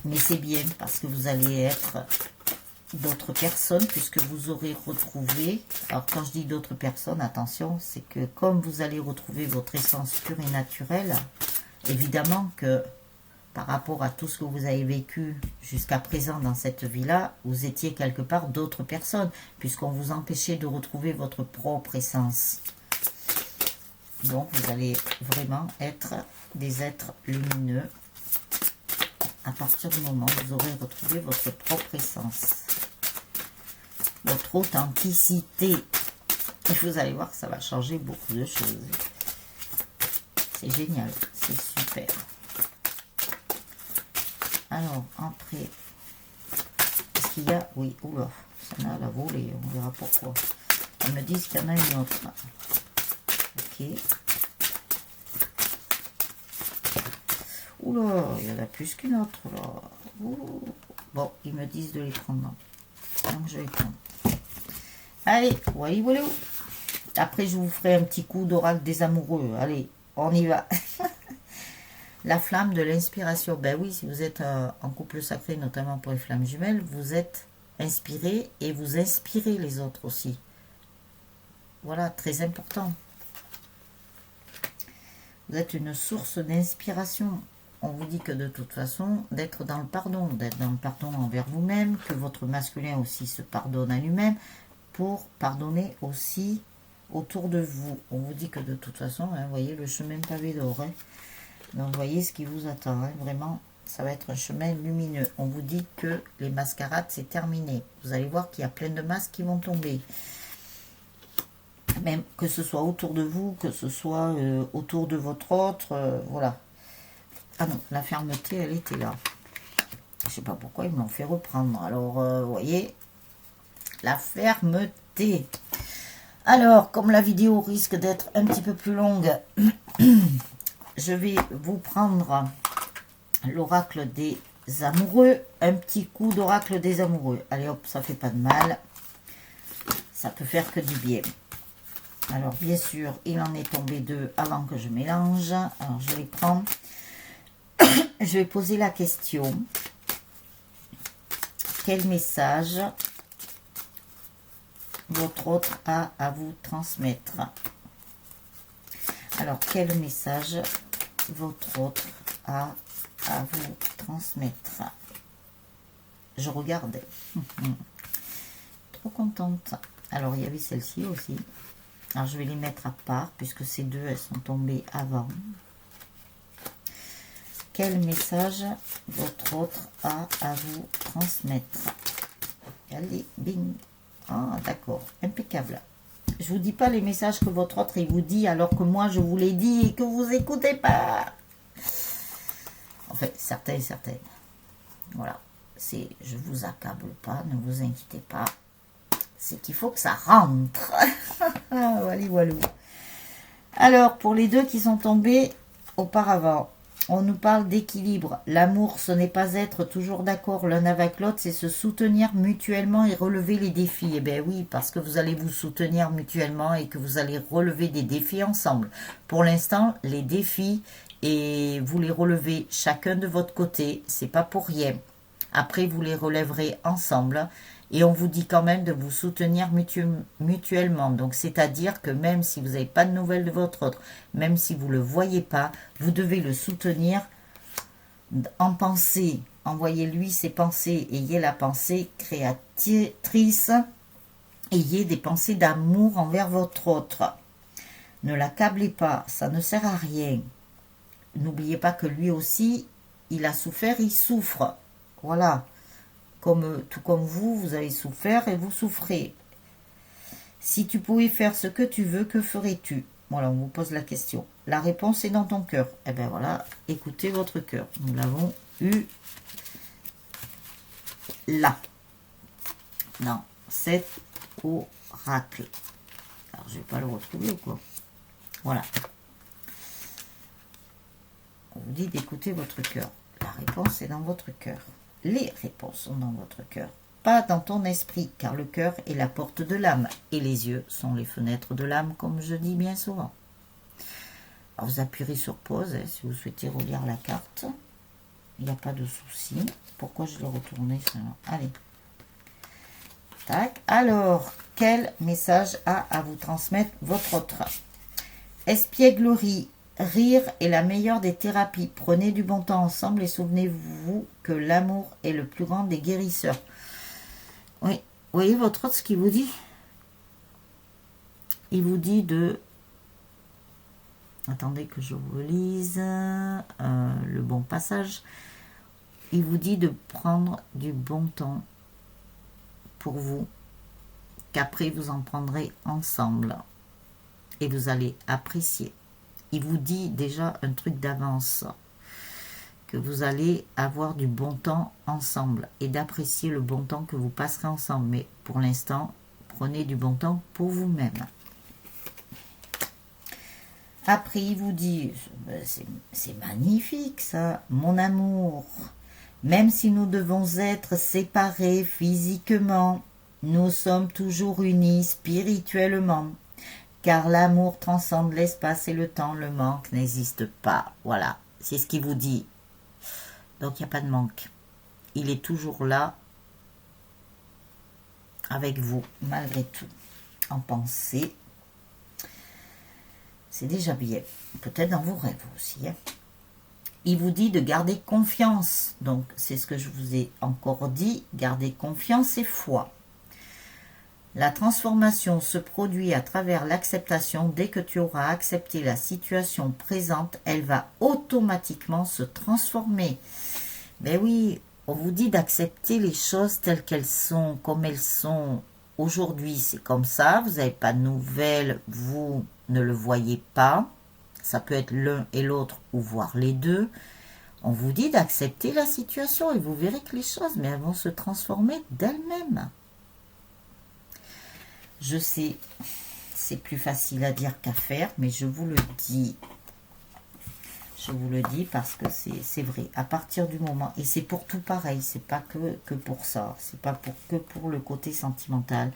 Mais c'est bien parce que vous allez être d'autres personnes puisque vous aurez retrouvé, alors quand je dis d'autres personnes, attention, c'est que comme vous allez retrouver votre essence pure et naturelle, évidemment que par rapport à tout ce que vous avez vécu jusqu'à présent dans cette vie-là, vous étiez quelque part d'autres personnes, puisqu'on vous empêchait de retrouver votre propre essence. Donc, vous allez vraiment être des êtres lumineux à partir du moment où vous aurez retrouvé votre propre essence, votre authenticité. Et vous allez voir que ça va changer beaucoup de choses. C'est génial, c'est super. Alors, après, est-ce qu'il y a... Oui, oula, ça m'a la volée, on verra pourquoi. Ils me disent qu'il y en a une autre. Ok. Oula, il y en a plus qu'une autre, là. Ouh. Bon, ils me disent de les prendre. Donc, je vais les prendre. Allez, voyez, voilà. Après, je vous ferai un petit coup d'oracle des amoureux. Allez, on y va. La flamme de l'inspiration. Ben oui, si vous êtes en couple sacré, notamment pour les flammes jumelles, vous êtes inspiré et vous inspirez les autres aussi. Voilà, très important. Vous êtes une source d'inspiration. On vous dit que de toute façon, d'être dans le pardon envers vous-même, que votre masculin aussi se pardonne à lui-même, pour pardonner aussi autour de vous. On vous dit que de toute façon, hein, vous voyez, le chemin pavé d'or, hein. Donc, voyez ce qui vous attend. Hein. Vraiment, ça va être un chemin lumineux. On vous dit que les mascarades, c'est terminé. Vous allez voir qu'il y a plein de masques qui vont tomber. Même que ce soit autour de vous, que ce soit autour de votre autre. Voilà. Ah non, la fermeté, elle était là. Je ne sais pas pourquoi ils me l'ont fait reprendre. Alors, vous voyez, la fermeté. Alors, comme la vidéo risque d'être un petit peu plus longue... Je vais vous prendre l'oracle des amoureux, un petit coup d'oracle des amoureux. Allez hop, ça fait pas de mal. Ça peut faire que du bien. Alors bien sûr, il en est tombé deux avant que je mélange. Alors je les prends. Je vais poser la question. Quel message votre autre a à vous transmettre? Alors quel message votre autre a à vous transmettre? je regardais. Trop contente. Alors, il y avait celle-ci aussi. Alors, je vais les mettre à part, puisque ces deux, elles sont tombées avant. Quel message votre autre a à vous transmettre? Allez, bing. Ah, d'accord, impeccable. Je vous dis pas les messages que votre autre il vous dit, alors que moi, je vous les dis et que vous écoutez pas. En fait, certains et certaines. Voilà. Je vous accable pas, ne vous inquiétez pas. C'est qu'il faut que ça rentre. Voilà, voilà. Alors, pour les deux qui sont tombés auparavant, on nous parle d'équilibre. L'amour, ce n'est pas être toujours d'accord l'un avec l'autre, c'est se soutenir mutuellement et relever les défis. Eh bien oui, parce que vous allez vous soutenir mutuellement et que vous allez relever des défis ensemble. Pour l'instant, les défis, et vous les relevez chacun de votre côté, c'est pas pour rien. Après, vous les relèverez ensemble. Et on vous dit quand même de vous soutenir mutuellement. Donc, c'est-à-dire que même si vous n'avez pas de nouvelles de votre autre, même si vous ne le voyez pas, vous devez le soutenir en pensée. Envoyez-lui ses pensées. Ayez la pensée créatrice. Ayez des pensées d'amour envers votre autre. Ne l'accablez pas, ça ne sert à rien. N'oubliez pas que lui aussi, il a souffert, il souffre. Voilà. Tout comme vous, vous avez souffert et vous souffrez. Si tu pouvais faire ce que tu veux, que ferais-tu? Voilà, on vous pose la question. La réponse est dans ton cœur. Eh bien voilà, écoutez votre cœur. Nous l'avons eu là, dans cet oracle. Alors, je ne vais pas le retrouver ou quoi? Voilà. On vous dit d'écouter votre cœur. La réponse est dans votre cœur. Les réponses sont dans votre cœur, pas dans ton esprit, car le cœur est la porte de l'âme, et les yeux sont les fenêtres de l'âme, comme je dis bien souvent. Alors vous appuierez sur pause, si vous souhaitez relire la carte. Il n'y a pas de souci. Pourquoi je l'ai retourné ça? Allez. Tac. Alors, quel message a à vous transmettre votre autre? Espièglerie. Rire est la meilleure des thérapies. Prenez du bon temps ensemble et souvenez-vous que l'amour est le plus grand des guérisseurs. Oui, vous voyez votre autre, ce qu'il vous dit? Il vous dit de... Attendez que je vous lise le bon passage. Il vous dit de prendre du bon temps pour vous, qu'après vous en prendrez ensemble et vous allez apprécier. Il vous dit déjà un truc d'avance, que vous allez avoir du bon temps ensemble et d'apprécier le bon temps que vous passerez ensemble. Mais pour l'instant, prenez du bon temps pour vous-même. Après, il vous dit, c'est magnifique ça, mon amour. Même si nous devons être séparés physiquement, nous sommes toujours unis spirituellement. Car l'amour transcende l'espace et le temps, le manque n'existe pas. Voilà, c'est ce qu'il vous dit. Donc il n'y a pas de manque. Il est toujours là avec vous, malgré tout, en pensée. C'est déjà bien. Peut-être dans vos rêves aussi. Hein. Il vous dit de garder confiance. Donc c'est ce que je vous ai encore dit. Garder confiance et foi. La transformation se produit à travers l'acceptation. Dès que tu auras accepté la situation présente, elle va automatiquement se transformer. Ben oui, on vous dit d'accepter les choses telles qu'elles sont, comme elles sont. Aujourd'hui, c'est comme ça. Vous n'avez pas de nouvelles, vous ne le voyez pas. Ça peut être l'un et l'autre ou voire les deux. On vous dit d'accepter la situation et vous verrez que les choses, mais elles vont se transformer d'elles-mêmes. Je sais, c'est plus facile à dire qu'à faire, mais je vous le dis. Je vous le dis parce que c'est vrai. À partir du moment, et c'est pour tout pareil, c'est pas que pour ça, c'est pas que pour le côté sentimental.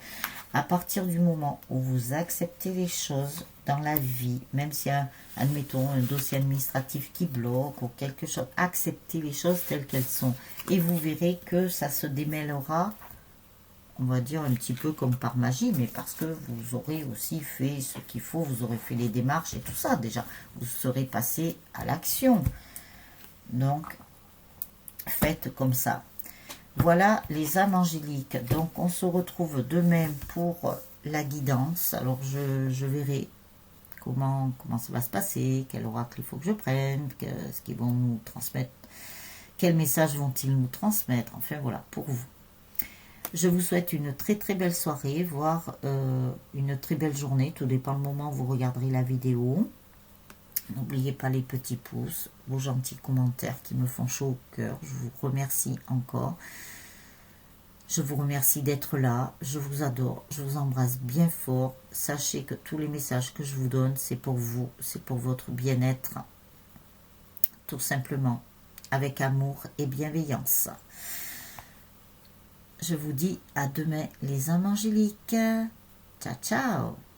À partir du moment où vous acceptez les choses dans la vie, même s'il y a, admettons, un dossier administratif qui bloque ou quelque chose, acceptez les choses telles qu'elles sont. Et vous verrez que ça se démêlera, on va dire un petit peu comme par magie, mais parce que vous aurez aussi fait ce qu'il faut, vous aurez fait les démarches et tout ça déjà. Vous serez passé à l'action. Donc, faites comme ça. Voilà les âmes angéliques. Donc on se retrouve demain pour la guidance. Alors je verrai comment ça va se passer, quel oracle il faut que je prenne, ce qu'ils vont nous transmettre, quels messages vont-ils nous transmettre, enfin voilà, pour vous. Je vous souhaite une très très belle soirée, voire une très belle journée, tout dépend le moment où vous regarderez la vidéo. N'oubliez pas les petits pouces, vos gentils commentaires qui me font chaud au cœur. Je vous remercie encore. Je vous remercie d'être là. Je vous adore. Je vous embrasse bien fort. Sachez que tous les messages que je vous donne, c'est pour vous. C'est pour votre bien-être. Tout simplement. Avec amour et bienveillance. Je vous dis à demain les âmes angéliques. Ciao, ciao.